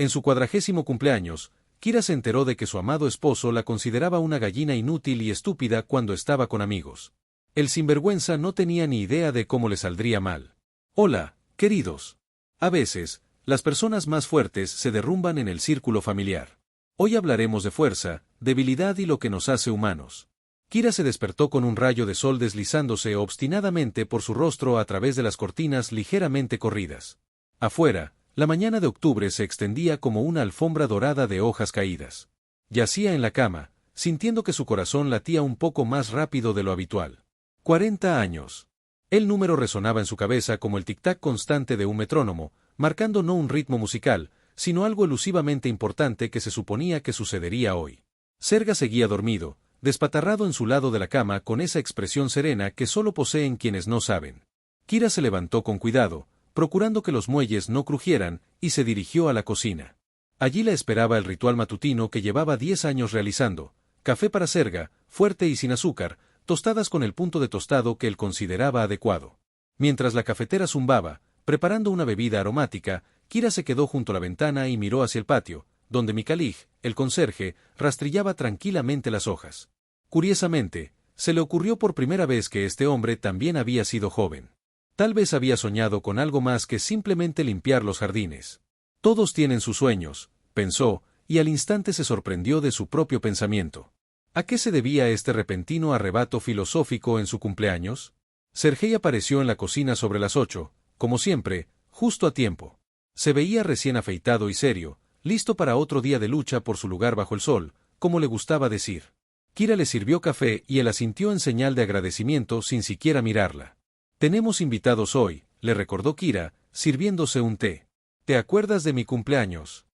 En su 40º cumpleaños, Kira se enteró de que su amado esposo la consideraba una gallina inútil y estúpida cuando estaba con amigos. El sinvergüenza no tenía ni idea de cómo le saldría mal. Hola, queridos. A veces, las personas más fuertes se derrumban en el círculo familiar. Hoy hablaremos de fuerza, debilidad y lo que nos hace humanos. Kira se despertó con un rayo de sol deslizándose obstinadamente por su rostro a través de las cortinas ligeramente corridas. Afuera, la mañana de octubre se extendía como una alfombra dorada de hojas caídas. Yacía en la cama, sintiendo que su corazón latía un poco más rápido de lo habitual. 40 años. El número resonaba en su cabeza como el tic-tac constante de un metrónomo, marcando no un ritmo musical, sino algo elusivamente importante que se suponía que sucedería hoy. Serga seguía dormido, despatarrado en su lado de la cama con esa expresión serena que solo poseen quienes no saben. Kira se levantó con cuidado, procurando que los muelles no crujieran, y se dirigió a la cocina. Allí la esperaba el ritual matutino que llevaba 10 años realizando: café para Serga, fuerte y sin azúcar, tostadas con el punto de tostado que él consideraba adecuado. Mientras la cafetera zumbaba, preparando una bebida aromática, Kira se quedó junto a la ventana y miró hacia el patio, donde Mikalig, el conserje, rastrillaba tranquilamente las hojas. Curiosamente, se le ocurrió por primera vez que este hombre también había sido joven. Tal vez había soñado con algo más que simplemente limpiar los jardines. Todos tienen sus sueños, pensó, y al instante se sorprendió de su propio pensamiento. ¿A qué se debía este repentino arrebato filosófico en su cumpleaños? Sergei apareció en la cocina sobre las 8, como siempre, justo a tiempo. Se veía recién afeitado y serio, listo para otro día de lucha por su lugar bajo el sol, como le gustaba decir. Kira le sirvió café y él asintió en señal de agradecimiento sin siquiera mirarla. Tenemos invitados hoy, le recordó Kira, sirviéndose un té. ¿Te acuerdas de mi cumpleaños?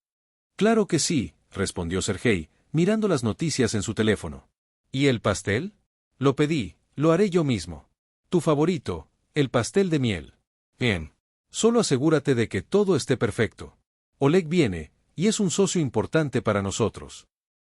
Claro que sí, respondió Sergei, mirando las noticias en su teléfono. ¿Y el pastel? Lo pedí, lo haré yo mismo. Tu favorito, el pastel de miel. Bien. Solo asegúrate de que todo esté perfecto. Oleg viene, y es un socio importante para nosotros.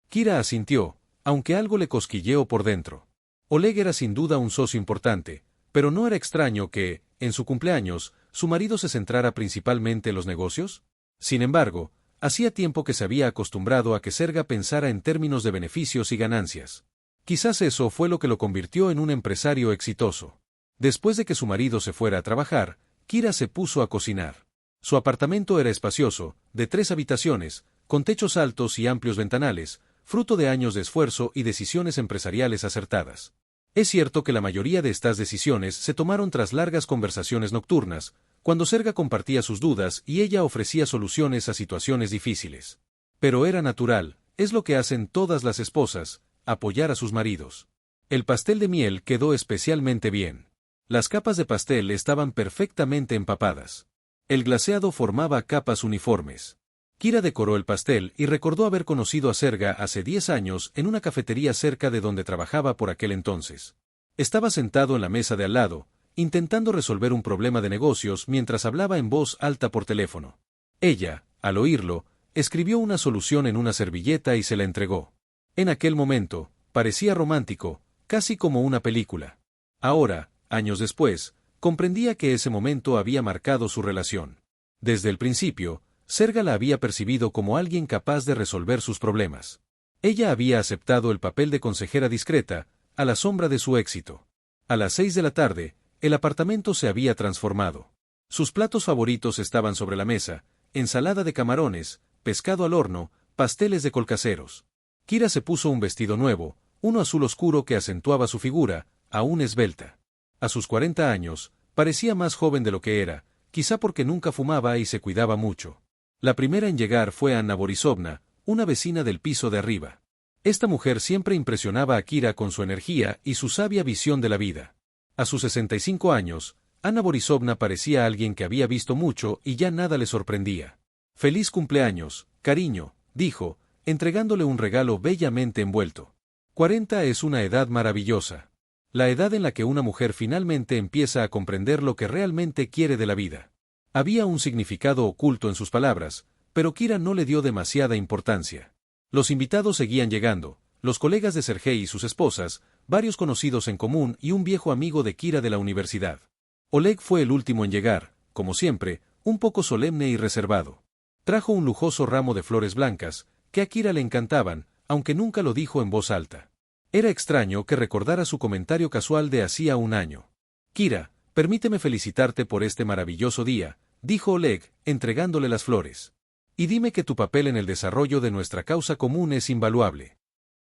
Kira asintió, aunque algo le cosquilleó por dentro. Oleg era sin duda un socio importante, pero no era extraño que, en su cumpleaños, su marido se centrara principalmente en los negocios. Sin embargo, hacía tiempo que se había acostumbrado a que Serga pensara en términos de beneficios y ganancias. Quizás eso fue lo que lo convirtió en un empresario exitoso. Después de que su marido se fuera a trabajar, Kira se puso a cocinar. Su apartamento era espacioso, de 3 habitaciones, con techos altos y amplios ventanales, fruto de años de esfuerzo y decisiones empresariales acertadas. Es cierto que la mayoría de estas decisiones se tomaron tras largas conversaciones nocturnas, cuando Serga compartía sus dudas y ella ofrecía soluciones a situaciones difíciles. Pero era natural, es lo que hacen todas las esposas, apoyar a sus maridos. El pastel de miel quedó especialmente bien. Las capas de pastel estaban perfectamente empapadas. El glaseado formaba capas uniformes. Kira decoró el pastel y recordó haber conocido a Serga hace 10 años en una cafetería cerca de donde trabajaba por aquel entonces. Estaba sentado en la mesa de al lado, intentando resolver un problema de negocios mientras hablaba en voz alta por teléfono. Ella, al oírlo, escribió una solución en una servilleta y se la entregó. En aquel momento, parecía romántico, casi como una película. Ahora, años después, comprendía que ese momento había marcado su relación. Desde el principio, Serga la había percibido como alguien capaz de resolver sus problemas. Ella había aceptado el papel de consejera discreta, a la sombra de su éxito. A las 6 de la tarde, el apartamento se había transformado. Sus platos favoritos estaban sobre la mesa: ensalada de camarones, pescado al horno, pasteles de col caseros. Kira se puso un vestido nuevo, uno azul oscuro que acentuaba su figura, aún esbelta. A sus 40 años, parecía más joven de lo que era, quizá porque nunca fumaba y se cuidaba mucho. La primera en llegar fue Anna Borisovna, una vecina del piso de arriba. Esta mujer siempre impresionaba a Kira con su energía y su sabia visión de la vida. A sus 65 años, Anna Borisovna parecía alguien que había visto mucho y ya nada le sorprendía. «Feliz cumpleaños, cariño», dijo, entregándole un regalo bellamente envuelto. 40 es una edad maravillosa. La edad en la que una mujer finalmente empieza a comprender lo que realmente quiere de la vida. Había un significado oculto en sus palabras, pero Kira no le dio demasiada importancia. Los invitados seguían llegando, los colegas de Sergei y sus esposas, varios conocidos en común y un viejo amigo de Kira de la universidad. Oleg fue el último en llegar, como siempre, un poco solemne y reservado. Trajo un lujoso ramo de flores blancas, que a Kira le encantaban, aunque nunca lo dijo en voz alta. Era extraño que recordara su comentario casual de hacía un año. Kira, permíteme felicitarte por este maravilloso día, dijo Oleg, entregándole las flores. Y dime que tu papel en el desarrollo de nuestra causa común es invaluable.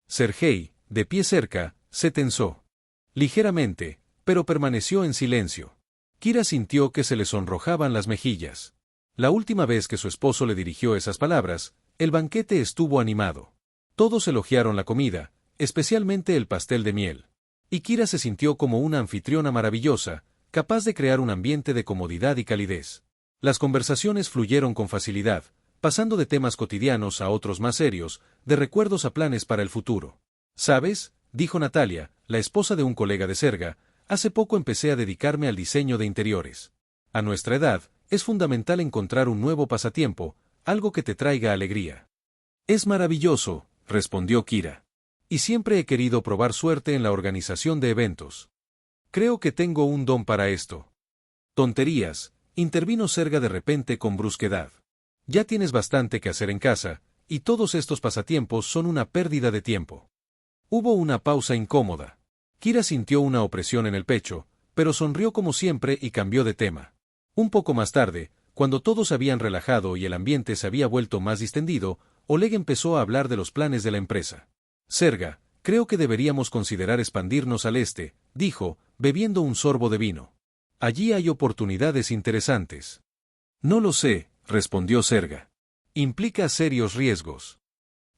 Sergei, de pie cerca, se tensó. Ligeramente, pero permaneció en silencio. Kira sintió que se le sonrojaban las mejillas. La última vez que su esposo le dirigió esas palabras, el banquete estuvo animado. Todos elogiaron la comida, especialmente el pastel de miel. Y Kira se sintió como una anfitriona maravillosa, capaz de crear un ambiente de comodidad y calidez. Las conversaciones fluyeron con facilidad, pasando de temas cotidianos a otros más serios, de recuerdos a planes para el futuro. ¿Sabes?, dijo Natalia, la esposa de un colega de Serga, hace poco empecé a dedicarme al diseño de interiores. A nuestra edad, es fundamental encontrar un nuevo pasatiempo, algo que te traiga alegría. Es maravilloso, respondió Kira. Y siempre he querido probar suerte en la organización de eventos. Creo que tengo un don para esto. Tonterías, intervino Serga de repente con brusquedad. Ya tienes bastante que hacer en casa, y todos estos pasatiempos son una pérdida de tiempo. Hubo una pausa incómoda. Kira sintió una opresión en el pecho, pero sonrió como siempre y cambió de tema. Un poco más tarde, cuando todos habían relajado y el ambiente se había vuelto más distendido, Oleg empezó a hablar de los planes de la empresa. Serga, creo que deberíamos considerar expandirnos al este, dijo, bebiendo un sorbo de vino. Allí hay oportunidades interesantes. No lo sé, respondió Serga. Implica serios riesgos.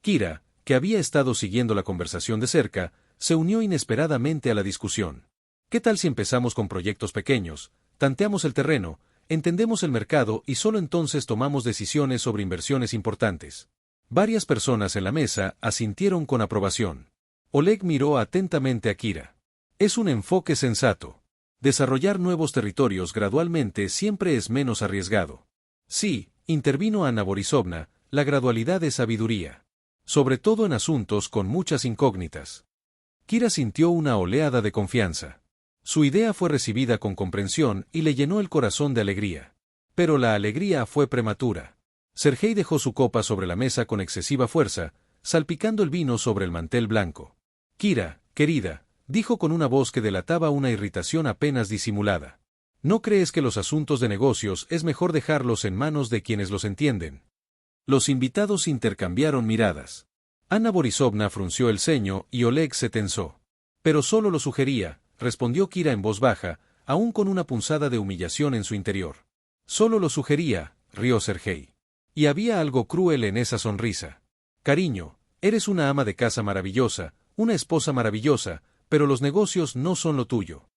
Kira, que había estado siguiendo la conversación de cerca, se unió inesperadamente a la discusión. ¿Qué tal si empezamos con proyectos pequeños, tanteamos el terreno, entendemos el mercado y solo entonces tomamos decisiones sobre inversiones importantes? Varias personas en la mesa asintieron con aprobación. Oleg miró atentamente a Kira. Es un enfoque sensato. Desarrollar nuevos territorios gradualmente siempre es menos arriesgado. Sí, intervino Ana Borisovna, la gradualidad es sabiduría. Sobre todo en asuntos con muchas incógnitas. Kira sintió una oleada de confianza. Su idea fue recibida con comprensión y le llenó el corazón de alegría. Pero la alegría fue prematura. Sergei dejó su copa sobre la mesa con excesiva fuerza, salpicando el vino sobre el mantel blanco. Kira, querida, dijo con una voz que delataba una irritación apenas disimulada. ¿No crees que los asuntos de negocios es mejor dejarlos en manos de quienes los entienden? Los invitados intercambiaron miradas. Ana Borisovna frunció el ceño y Oleg se tensó. Pero solo lo sugería, respondió Kira en voz baja, aún con una punzada de humillación en su interior. Solo lo sugería, rió Sergei. Y había algo cruel en esa sonrisa. Cariño, eres una ama de casa maravillosa, una esposa maravillosa, pero los negocios no son lo tuyo.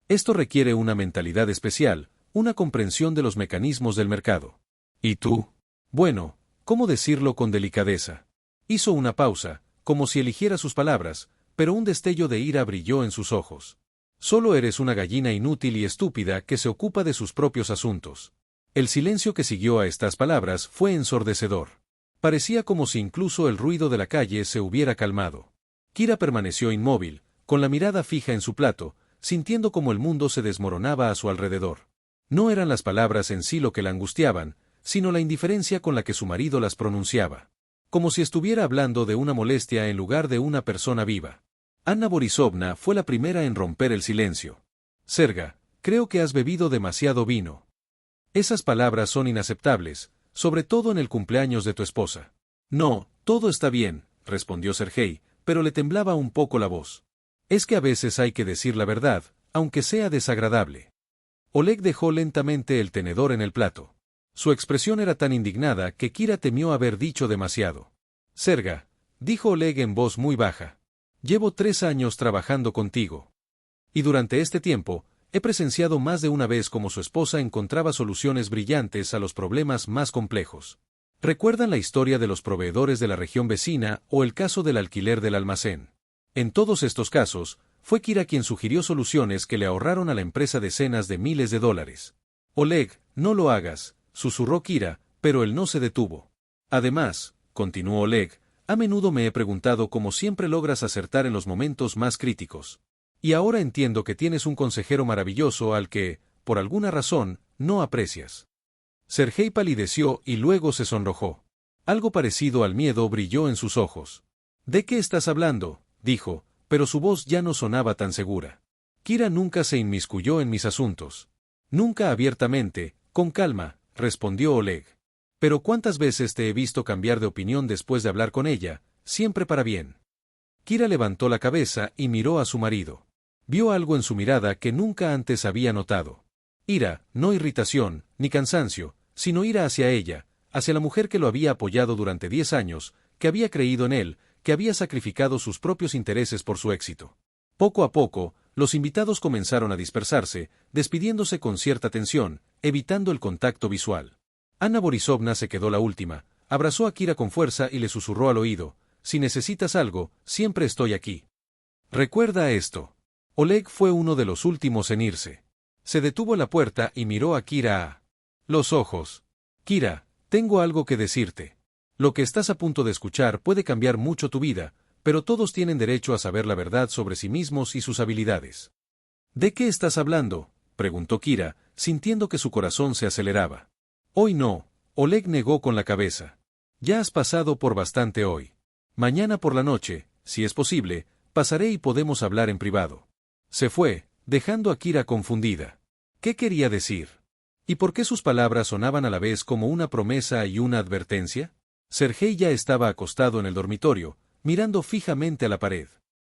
Esto requiere una mentalidad especial, una comprensión de los mecanismos del mercado. ¿Y tú? Bueno, ¿cómo decirlo con delicadeza? Hizo una pausa, como si eligiera sus palabras, pero un destello de ira brilló en sus ojos. Solo eres una gallina inútil y estúpida que se ocupa de sus propios asuntos. El silencio que siguió a estas palabras fue ensordecedor. Parecía como si incluso el ruido de la calle se hubiera calmado. Kira permaneció inmóvil, con la mirada fija en su plato, sintiendo como el mundo se desmoronaba a su alrededor. No eran las palabras en sí lo que la angustiaban, sino la indiferencia con la que su marido las pronunciaba. Como si estuviera hablando de una molestia en lugar de una persona viva. Ana Borisovna fue la primera en romper el silencio. Serga, creo que has bebido demasiado vino. Esas palabras son inaceptables, sobre todo en el cumpleaños de tu esposa. No, todo está bien, respondió Sergei, pero le temblaba un poco la voz. Es que a veces hay que decir la verdad, aunque sea desagradable. Oleg dejó lentamente el tenedor en el plato. Su expresión era tan indignada que Kira temió haber dicho demasiado. Serga, dijo Oleg en voz muy baja. Llevo 3 años trabajando contigo. Y durante este tiempo, he presenciado más de una vez cómo su esposa encontraba soluciones brillantes a los problemas más complejos. ¿Recuerdan la historia de los proveedores de la región vecina o el caso del alquiler del almacén? En todos estos casos, fue Kira quien sugirió soluciones que le ahorraron a la empresa decenas de miles de dólares. Oleg, no lo hagas, susurró Kira, pero él no se detuvo. Además, continuó Oleg, a menudo me he preguntado cómo siempre logras acertar en los momentos más críticos. Y ahora entiendo que tienes un consejero maravilloso al que, por alguna razón, no aprecias. Sergei palideció y luego se sonrojó. Algo parecido al miedo brilló en sus ojos. ¿De qué estás hablando?, dijo, pero su voz ya no sonaba tan segura. Kira nunca se inmiscuyó en mis asuntos. Nunca abiertamente, con calma, respondió Oleg. Pero ¿cuántas veces te he visto cambiar de opinión después de hablar con ella, siempre para bien? Kira levantó la cabeza y miró a su marido. Vio algo en su mirada que nunca antes había notado. Ira, no irritación, ni cansancio, sino ira hacia ella, hacia la mujer que lo había apoyado durante 10 años, que había creído en él, que había sacrificado sus propios intereses por su éxito. Poco a poco, los invitados comenzaron a dispersarse, despidiéndose con cierta tensión, evitando el contacto visual. Anna Borisovna se quedó la última, abrazó a Kira con fuerza y le susurró al oído: «Si necesitas algo, siempre estoy aquí. Recuerda esto». Oleg fue uno de los últimos en irse. Se detuvo en la puerta y miró a Kira a los ojos. «Kira, tengo algo que decirte. Lo que estás a punto de escuchar puede cambiar mucho tu vida, pero todos tienen derecho a saber la verdad sobre sí mismos y sus habilidades». «¿De qué estás hablando?», preguntó Kira, sintiendo que su corazón se aceleraba. «Hoy no», Oleg negó con la cabeza. «Ya has pasado por bastante hoy. Mañana por la noche, si es posible, pasaré y podemos hablar en privado». Se fue, dejando a Kira confundida. ¿Qué quería decir? ¿Y por qué sus palabras sonaban a la vez como una promesa y una advertencia? Sergei ya estaba acostado en el dormitorio, mirando fijamente a la pared.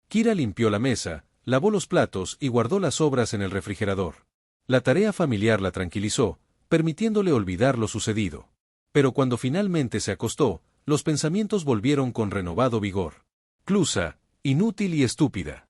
Kira limpió la mesa, lavó los platos y guardó las sobras en el refrigerador. La tarea familiar la tranquilizó, permitiéndole olvidar lo sucedido. Pero cuando finalmente se acostó, los pensamientos volvieron con renovado vigor. Clusa, inútil y estúpida.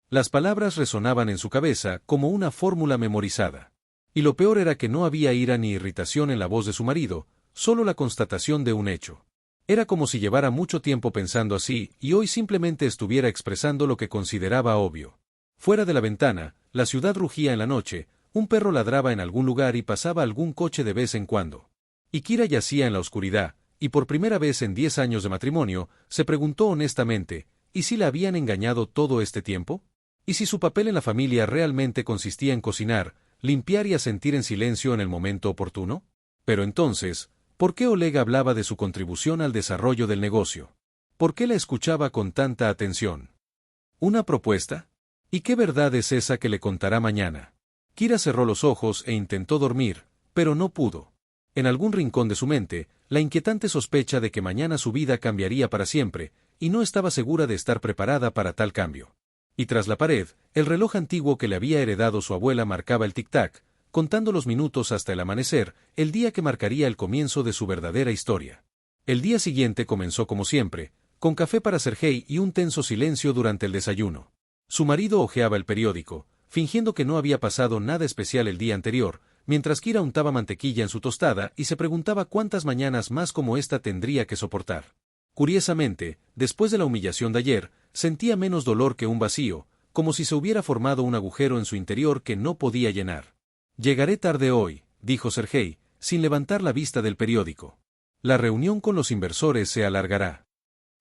Las palabras resonaban en su cabeza como una fórmula memorizada. Y lo peor era que no había ira ni irritación en la voz de su marido, solo la constatación de un hecho. Era como si llevara mucho tiempo pensando así y hoy simplemente estuviera expresando lo que consideraba obvio. Fuera de la ventana, la ciudad rugía en la noche, un perro ladraba en algún lugar y pasaba algún coche de vez en cuando. Y Kira yacía en la oscuridad, y por primera vez en 10 años de matrimonio, se preguntó honestamente, ¿y si la habían engañado todo este tiempo? ¿Y si su papel en la familia realmente consistía en cocinar, limpiar y asentir en silencio en el momento oportuno? Pero entonces, ¿por qué Oleg hablaba de su contribución al desarrollo del negocio? ¿Por qué la escuchaba con tanta atención? ¿Una propuesta? ¿Y qué verdad es esa que le contará mañana? Kira cerró los ojos e intentó dormir, pero no pudo. En algún rincón de su mente, la inquietante sospecha de que mañana su vida cambiaría para siempre, y no estaba segura de estar preparada para tal cambio. Y tras la pared, el reloj antiguo que le había heredado su abuela marcaba el tic-tac, contando los minutos hasta el amanecer, el día que marcaría el comienzo de su verdadera historia. El día siguiente comenzó como siempre, con café para Sergei y un tenso silencio durante el desayuno. Su marido hojeaba el periódico, fingiendo que no había pasado nada especial el día anterior, mientras Kira untaba mantequilla en su tostada y se preguntaba cuántas mañanas más como esta tendría que soportar. Curiosamente, después de la humillación de ayer, sentía menos dolor que un vacío, como si se hubiera formado un agujero en su interior que no podía llenar. «Llegaré tarde hoy», dijo Sergei, sin levantar la vista del periódico. «La reunión con los inversores se alargará».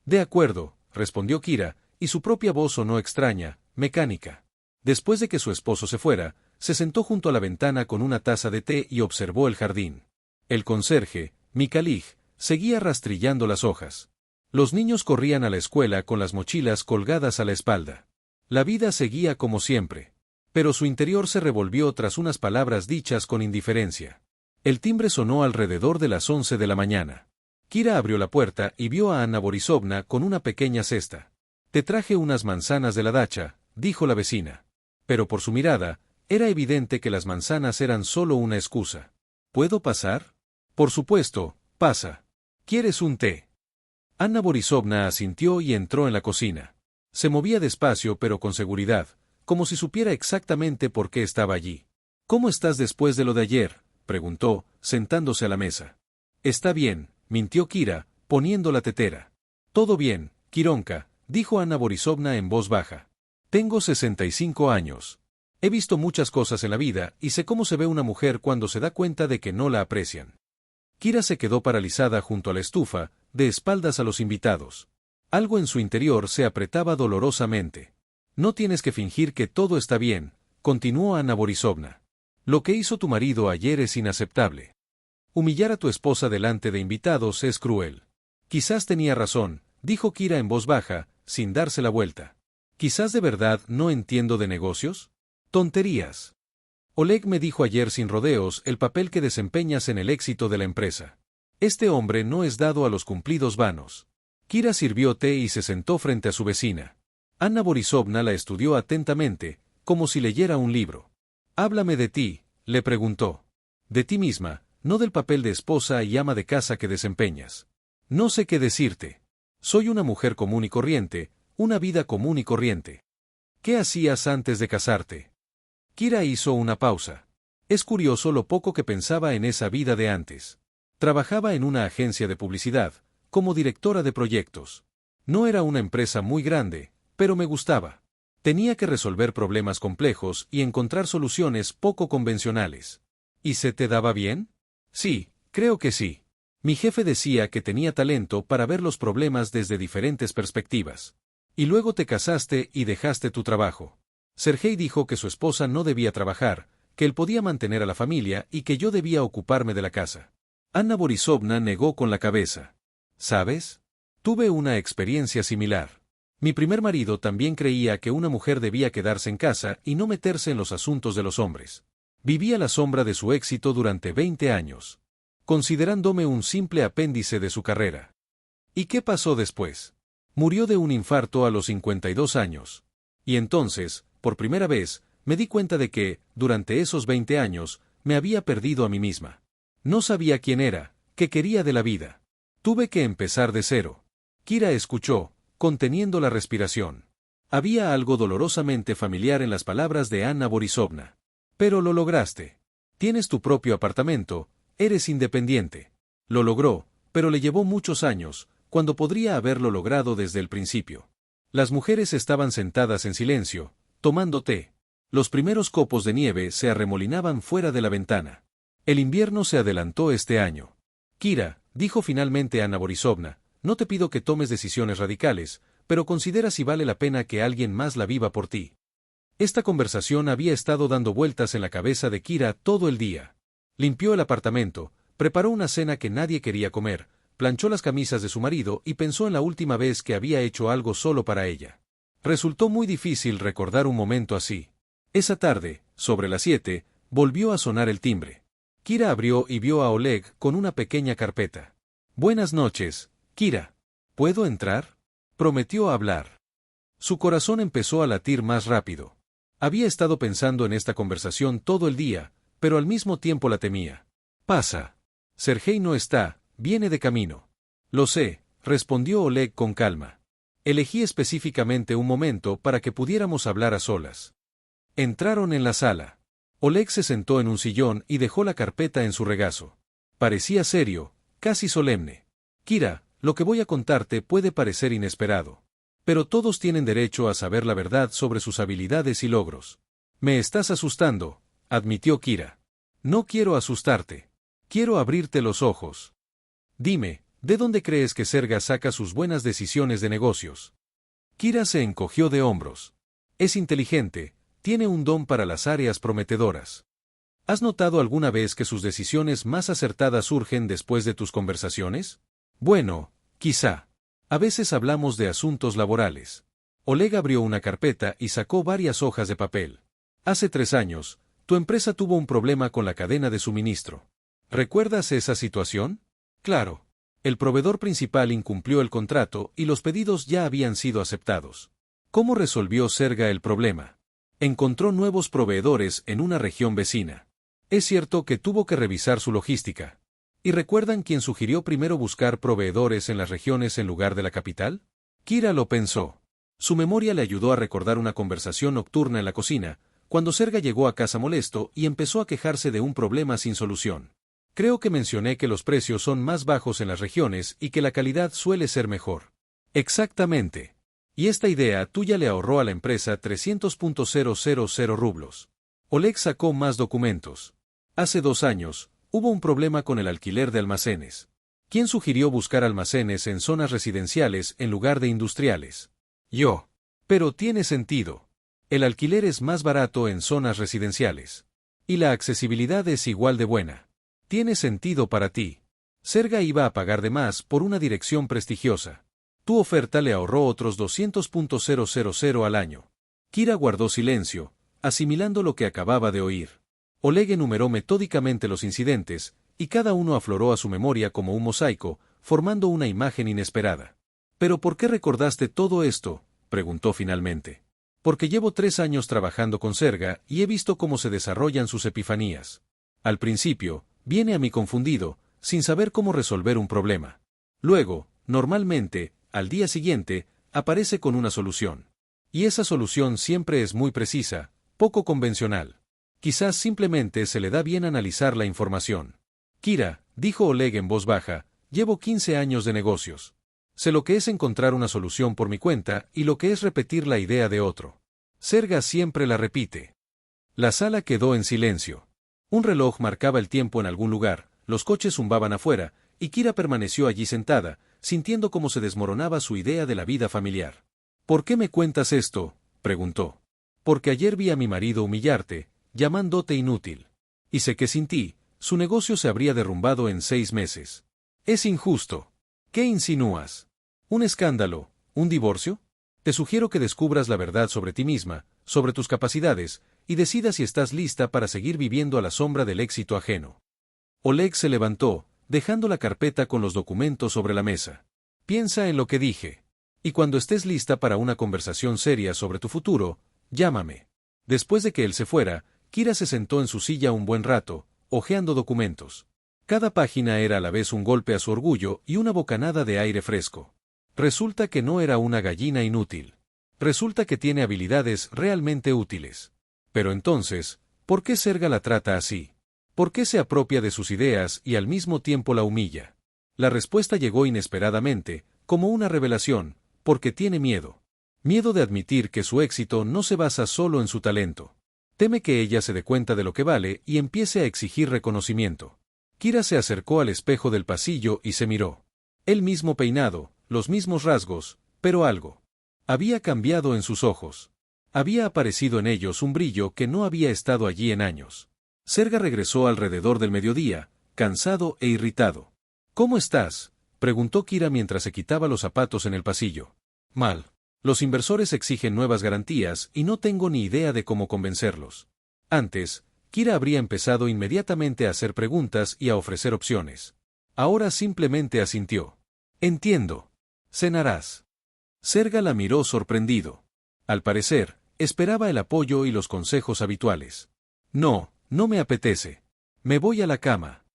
«De acuerdo», respondió Kira, y su propia voz sonó extraña, mecánica. Después de que su esposo se fuera, se sentó junto a la ventana con una taza de té y observó el jardín. El conserje, Mikhail, seguía rastrillando las hojas. Los niños corrían a la escuela con las mochilas colgadas a la espalda. La vida seguía como siempre. Pero su interior se revolvió tras unas palabras dichas con indiferencia. El timbre sonó alrededor de las 11 de la mañana. Kira abrió la puerta y vio a Anna Borisovna con una pequeña cesta. «Te traje unas manzanas de la dacha», dijo la vecina. Pero por su mirada, era evidente que las manzanas eran solo una excusa. «¿Puedo pasar?» «Por supuesto, pasa. ¿Quieres un té?» Anna Borisovna asintió y entró en la cocina. Se movía despacio pero con seguridad, como si supiera exactamente por qué estaba allí. «¿Cómo estás después de lo de ayer?», preguntó, sentándose a la mesa. «Está bien», mintió Kira, poniendo la tetera. «Todo bien, Kironka», dijo Anna Borisovna en voz baja. «Tengo 65 años. He visto muchas cosas en la vida y sé cómo se ve una mujer cuando se da cuenta de que no la aprecian». Kira se quedó paralizada junto a la estufa, de espaldas a los invitados. Algo en su interior se apretaba dolorosamente. «No tienes que fingir que todo está bien», continuó Anna Borisovna. «Lo que hizo tu marido ayer es inaceptable. Humillar a tu esposa delante de invitados es cruel. Quizás tenía razón, dijo Kira en voz baja, sin darse la vuelta. Quizás de verdad no entiendo de negocios. Tonterías. Oleg me dijo ayer sin rodeos el papel que desempeñas en el éxito de la empresa. Este hombre no es dado a los cumplidos vanos. Kira sirvió té y se sentó frente a su vecina. Anna Borisovna la estudió atentamente, como si leyera un libro. «Háblame de ti», le preguntó. «De ti misma, no del papel de esposa y ama de casa que desempeñas». «No sé qué decirte. Soy una mujer común y corriente, una vida común y corriente». «¿Qué hacías antes de casarte?» Kira hizo una pausa. Es curioso lo poco que pensaba en esa vida de antes. Trabajaba en una agencia de publicidad, como directora de proyectos. No era una empresa muy grande, pero me gustaba. Tenía que resolver problemas complejos y encontrar soluciones poco convencionales. ¿Y se te daba bien? Sí, creo que sí. Mi jefe decía que tenía talento para ver los problemas desde diferentes perspectivas. Y luego te casaste y dejaste tu trabajo. Sergei dijo que su esposa no debía trabajar, que él podía mantener a la familia y que yo debía ocuparme de la casa. Anna Borisovna negó con la cabeza. ¿Sabes? Tuve una experiencia similar. Mi primer marido también creía que una mujer debía quedarse en casa y no meterse en los asuntos de los hombres. Viví a la sombra de su éxito durante 20 años, considerándome un simple apéndice de su carrera. ¿Y qué pasó después? Murió de un infarto a los 52 años. Y entonces, por primera vez, me di cuenta de que, durante esos 20 años, me había perdido a mí misma. No sabía quién era, qué quería de la vida. Tuve que empezar de cero. Kira escuchó, conteniendo la respiración. Había algo dolorosamente familiar en las palabras de Anna Borisovna. Pero lo lograste. Tienes tu propio apartamento, eres independiente. Lo logró, pero le llevó muchos años, cuando podría haberlo logrado desde el principio. Las mujeres estaban sentadas en silencio, tomando té. Los primeros copos de nieve se arremolinaban fuera de la ventana. El invierno se adelantó este año. Kira, dijo finalmente Anna Borisovna, no te pido que tomes decisiones radicales, pero considera si vale la pena que alguien más la viva por ti. Esta conversación había estado dando vueltas en la cabeza de Kira todo el día. Limpió el apartamento, preparó una cena que nadie quería comer, planchó las camisas de su marido y pensó en la última vez que había hecho algo solo para ella. Resultó muy difícil recordar un momento así. Esa tarde, sobre las 7, volvió a sonar el timbre. Kira abrió y vio a Oleg con una pequeña carpeta. «Buenas noches, Kira. ¿Puedo entrar?», prometió hablar. Su corazón empezó a latir más rápido. Había estado pensando en esta conversación todo el día, pero al mismo tiempo la temía. «Pasa. Sergei no está, viene de camino». «Lo sé», respondió Oleg con calma. «Elegí específicamente un momento para que pudiéramos hablar a solas». Entraron en la sala. Oleg se sentó en un sillón y dejó la carpeta en su regazo. Parecía serio, casi solemne. «Kira, lo que voy a contarte puede parecer inesperado. Pero todos tienen derecho a saber la verdad sobre sus habilidades y logros». «Me estás asustando», admitió Kira. «No quiero asustarte. Quiero abrirte los ojos. Dime, ¿de dónde crees que Serga saca sus buenas decisiones de negocios?» Kira se encogió de hombros. «Es inteligente, tiene un don para las áreas prometedoras. ¿Has notado alguna vez que sus decisiones más acertadas surgen después de tus conversaciones? Bueno, quizá. A veces hablamos de asuntos laborales». Oleg abrió una carpeta y sacó varias hojas de papel. «Hace 3 años, tu empresa tuvo un problema con la cadena de suministro. ¿Recuerdas esa situación?» «Claro. El proveedor principal incumplió el contrato y los pedidos ya habían sido aceptados. ¿Cómo resolvió Serga el problema?» «Encontró nuevos proveedores en una región vecina. Es cierto que tuvo que revisar su logística. ¿Y recuerdan quién sugirió primero buscar proveedores en las regiones en lugar de la capital?» Kira lo pensó. Su memoria le ayudó a recordar una conversación nocturna en la cocina, cuando Serga llegó a casa molesto y empezó a quejarse de un problema sin solución. «Creo que mencioné que los precios son más bajos en las regiones y que la calidad suele ser mejor». «Exactamente. Y esta idea tuya le ahorró a la empresa 300.000 rublos». Oleg sacó más documentos. «Hace 2 años, hubo un problema con el alquiler de almacenes. ¿Quién sugirió buscar almacenes en zonas residenciales en lugar de industriales?» «Yo». «Pero tiene sentido. El alquiler es más barato en zonas residenciales. Y la accesibilidad es igual de buena». Tiene sentido para ti. Serga iba a pagar de más por una dirección prestigiosa. Tu oferta le ahorró otros 200.000 al año. Kira guardó silencio, asimilando lo que acababa de oír. Oleg enumeró metódicamente los incidentes, y cada uno afloró a su memoria como un mosaico, formando una imagen inesperada. ¿Pero por qué recordaste todo esto?, preguntó finalmente. Porque llevo 3 años trabajando con Serga y he visto cómo se desarrollan sus epifanías. Al principio, viene a mí confundido, sin saber cómo resolver un problema. Luego, normalmente, al día siguiente, aparece con una solución. Y esa solución siempre es muy precisa, poco convencional. Quizás simplemente se le da bien analizar la información. Kira, dijo Oleg en voz baja, llevo 15 años de negocios. Sé lo que es encontrar una solución por mi cuenta y lo que es repetir la idea de otro. Serga siempre la repite. La sala quedó en silencio. Un reloj marcaba el tiempo en algún lugar, los coches zumbaban afuera, y Kira permaneció allí sentada, sintiendo cómo se desmoronaba su idea de la vida familiar. ¿Por qué me cuentas esto?, preguntó. Porque ayer vi a mi marido humillarte, llamándote inútil. Y sé que sin ti, su negocio se habría derrumbado en 6 meses. Es injusto. ¿Qué insinúas? ¿Un escándalo? ¿Un divorcio? Te sugiero que descubras la verdad sobre ti misma, sobre tus capacidades, y decidas si estás lista para seguir viviendo a la sombra del éxito ajeno. Oleg se levantó, dejando la carpeta con los documentos sobre la mesa. Piensa en lo que dije. Y cuando estés lista para una conversación seria sobre tu futuro, llámame. Después de que él se fuera, Kira se sentó en su silla un buen rato, hojeando documentos. Cada página era a la vez un golpe a su orgullo y una bocanada de aire fresco. Resulta que no era una gallina inútil. Resulta que tiene habilidades realmente útiles. Pero entonces, ¿por qué Serga la trata así? ¿Por qué se apropia de sus ideas y al mismo tiempo la humilla? La respuesta llegó inesperadamente, como una revelación, porque tiene miedo. Miedo de admitir que su éxito no se basa solo en su talento. Teme que ella se dé cuenta de lo que vale y empiece a exigir reconocimiento. Kira se acercó al espejo del pasillo y se miró. El mismo peinado, los mismos rasgos, pero algo había cambiado en sus ojos. Había aparecido en ellos un brillo que no había estado allí en años. Serga regresó alrededor del mediodía, cansado e irritado. ¿Cómo estás?, preguntó Kira mientras se quitaba los zapatos en el pasillo. Mal. Los inversores exigen nuevas garantías y no tengo ni idea de cómo convencerlos. Antes, Kira habría empezado inmediatamente a hacer preguntas y a ofrecer opciones. Ahora simplemente asintió. Entiendo. Cenarás. Serga la miró sorprendido. Al parecer, esperaba el apoyo y los consejos habituales. No, no me apetece. Me voy a la cama.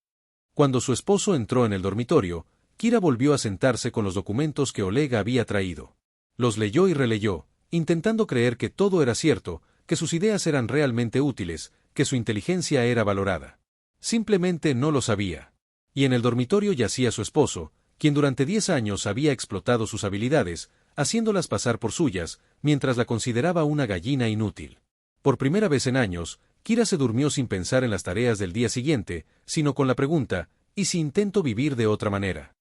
Cuando su esposo entró en el dormitorio, Kira volvió a sentarse con los documentos que Oleg había traído. Los leyó y releyó, intentando creer que todo era cierto, que sus ideas eran realmente útiles, que su inteligencia era valorada. Simplemente no lo sabía. Y en el dormitorio yacía su esposo, quien durante 10 años había explotado sus habilidades, haciéndolas pasar por suyas, mientras la consideraba una gallina inútil. Por primera vez en años, Kira se durmió sin pensar en las tareas del día siguiente, sino con la pregunta, ¿y si intento vivir de otra manera?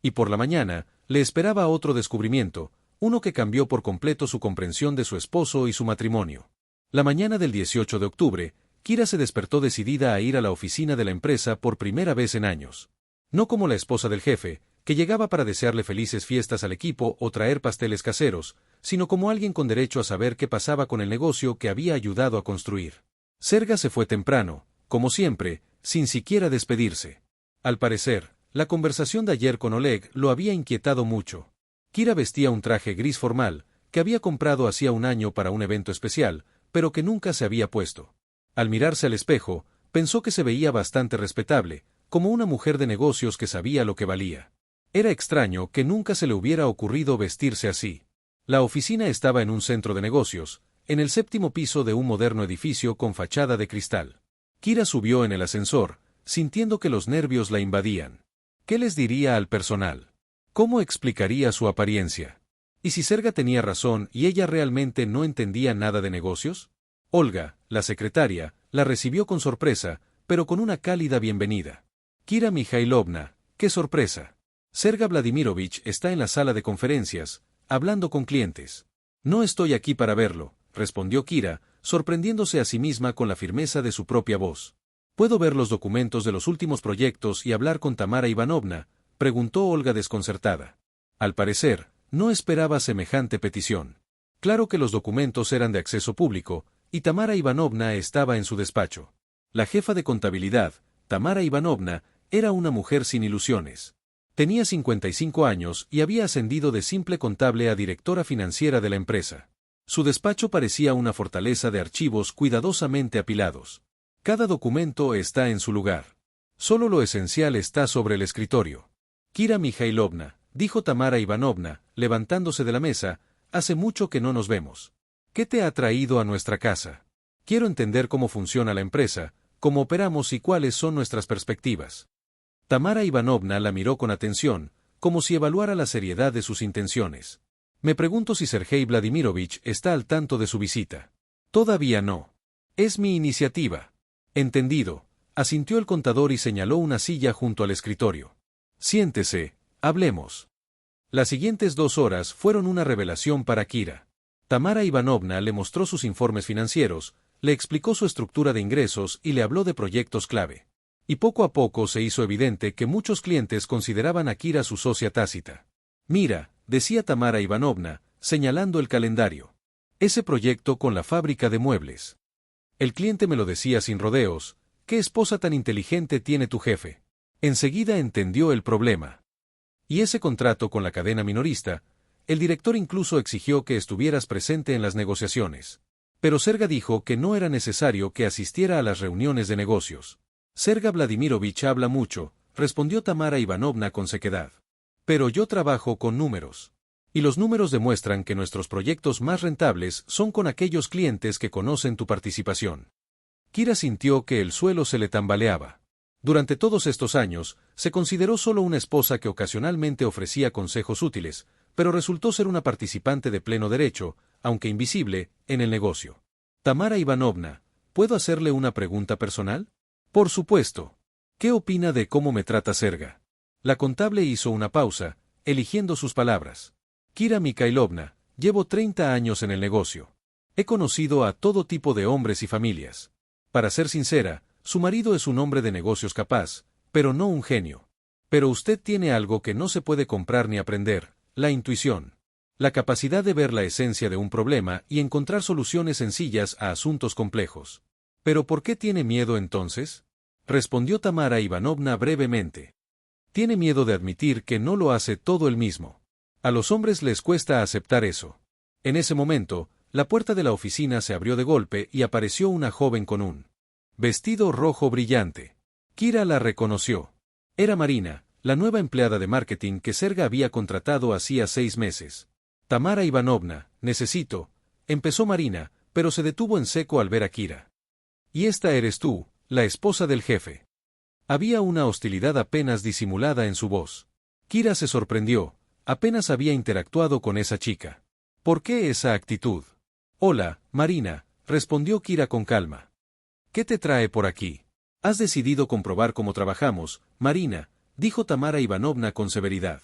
Y por la mañana, le esperaba otro descubrimiento, uno que cambió por completo su comprensión de su esposo y su matrimonio. La mañana del 18 de octubre, Kira se despertó decidida a ir a la oficina de la empresa por primera vez en años. No como la esposa del jefe, que llegaba para desearle felices fiestas al equipo o traer pasteles caseros, sino como alguien con derecho a saber qué pasaba con el negocio que había ayudado a construir. Serga se fue temprano, como siempre, sin siquiera despedirse. Al parecer, la conversación de ayer con Oleg lo había inquietado mucho. Kira vestía un traje gris formal, que había comprado hacía un año para un evento especial, pero que nunca se había puesto. Al mirarse al espejo, pensó que se veía bastante respetable, como una mujer de negocios que sabía lo que valía. Era extraño que nunca se le hubiera ocurrido vestirse así. La oficina estaba en un centro de negocios, en el 7º piso de un moderno edificio con fachada de cristal. Kira subió en el ascensor, sintiendo que los nervios la invadían. ¿Qué les diría al personal? ¿Cómo explicaría su apariencia? ¿Y si Serga tenía razón y ella realmente no entendía nada de negocios? Olga, la secretaria, la recibió con sorpresa, pero con una cálida bienvenida. Kira Mikhailovna, ¡qué sorpresa! Serga Vladimirovich está en la sala de conferencias, hablando con clientes. No estoy aquí para verlo, respondió Kira, sorprendiéndose a sí misma con la firmeza de su propia voz. ¿Puedo ver los documentos de los últimos proyectos y hablar con Tamara Ivanovna?, preguntó Olga desconcertada. Al parecer, no esperaba semejante petición. Claro que los documentos eran de acceso público, y Tamara Ivanovna estaba en su despacho. La jefa de contabilidad, Tamara Ivanovna, era una mujer sin ilusiones. Tenía 55 años y había ascendido de simple contable a directora financiera de la empresa. Su despacho parecía una fortaleza de archivos cuidadosamente apilados. Cada documento está en su lugar. Solo lo esencial está sobre el escritorio. Kira Mikhailovna, dijo Tamara Ivanovna, levantándose de la mesa, hace mucho que no nos vemos. ¿Qué te ha traído a nuestra casa? Quiero entender cómo funciona la empresa, cómo operamos y cuáles son nuestras perspectivas. Tamara Ivanovna la miró con atención, como si evaluara la seriedad de sus intenciones. Me pregunto si Sergei Vladimirovich está al tanto de su visita. Todavía no. Es mi iniciativa. Entendido, asintió el contador y señaló una silla junto al escritorio. Siéntese, hablemos. Las siguientes 2 horas fueron una revelación para Kira. Tamara Ivanovna le mostró sus informes financieros, le explicó su estructura de ingresos y le habló de proyectos clave. Y poco a poco se hizo evidente que muchos clientes consideraban a Kira su socia tácita. Mira, decía Tamara Ivanovna, señalando el calendario. Ese proyecto con la fábrica de muebles. El cliente me lo decía sin rodeos. ¿Qué esposa tan inteligente tiene tu jefe? Enseguida entendió el problema. Y ese contrato con la cadena minorista, el director incluso exigió que estuvieras presente en las negociaciones. Pero Serga dijo que no era necesario que asistiera a las reuniones de negocios. Serga Vladimirovich habla mucho, respondió Tamara Ivanovna con sequedad. Pero yo trabajo con números. Y los números demuestran que nuestros proyectos más rentables son con aquellos clientes que conocen tu participación. Kira sintió que el suelo se le tambaleaba. Durante todos estos años, se consideró solo una esposa que ocasionalmente ofrecía consejos útiles, pero resultó ser una participante de pleno derecho, aunque invisible, en el negocio. Tamara Ivanovna, ¿puedo hacerle una pregunta personal? Por supuesto. ¿Qué opina de cómo me trata Serga? La contable hizo una pausa, eligiendo sus palabras. Kira Mikhailovna, llevo 30 años en el negocio. He conocido a todo tipo de hombres y familias. Para ser sincera, su marido es un hombre de negocios capaz, pero no un genio. Pero usted tiene algo que no se puede comprar ni aprender, la intuición. La capacidad de ver la esencia de un problema y encontrar soluciones sencillas a asuntos complejos. ¿Pero por qué tiene miedo entonces? Respondió Tamara Ivanovna brevemente. Tiene miedo de admitir que no lo hace todo él mismo. A los hombres les cuesta aceptar eso. En ese momento, la puerta de la oficina se abrió de golpe y apareció una joven con un vestido rojo brillante. Kira la reconoció. Era Marina, la nueva empleada de marketing que Serga había contratado hacía 6 meses. Tamara Ivanovna, necesito, empezó Marina, pero se detuvo en seco al ver a Kira. Y esta eres tú, la esposa del jefe. Había una hostilidad apenas disimulada en su voz. Kira se sorprendió, apenas había interactuado con esa chica. ¿Por qué esa actitud? Hola, Marina, respondió Kira con calma. ¿Qué te trae por aquí? Has decidido comprobar cómo trabajamos, Marina, dijo Tamara Ivanovna con severidad.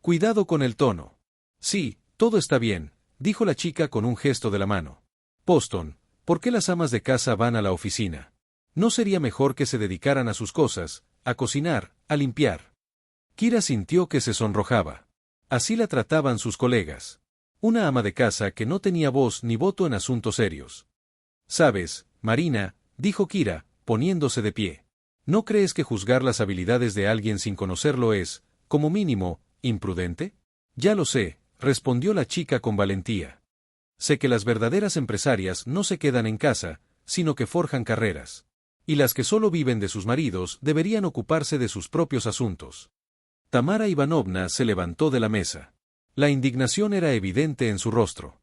Cuidado con el tono. Sí, todo está bien, dijo la chica con un gesto de la mano. Poston, ¿por qué las amas de casa van a la oficina? ¿No sería mejor que se dedicaran a sus cosas, a cocinar, a limpiar? Kira sintió que se sonrojaba. Así la trataban sus colegas. Una ama de casa que no tenía voz ni voto en asuntos serios. Sabes, Marina, dijo Kira, poniéndose de pie. ¿No crees que juzgar las habilidades de alguien sin conocerlo es, como mínimo, imprudente? Ya lo sé, respondió la chica con valentía. Sé que las verdaderas empresarias no se quedan en casa, sino que forjan carreras. Y las que solo viven de sus maridos deberían ocuparse de sus propios asuntos. Tamara Ivanovna se levantó de la mesa. La indignación era evidente en su rostro.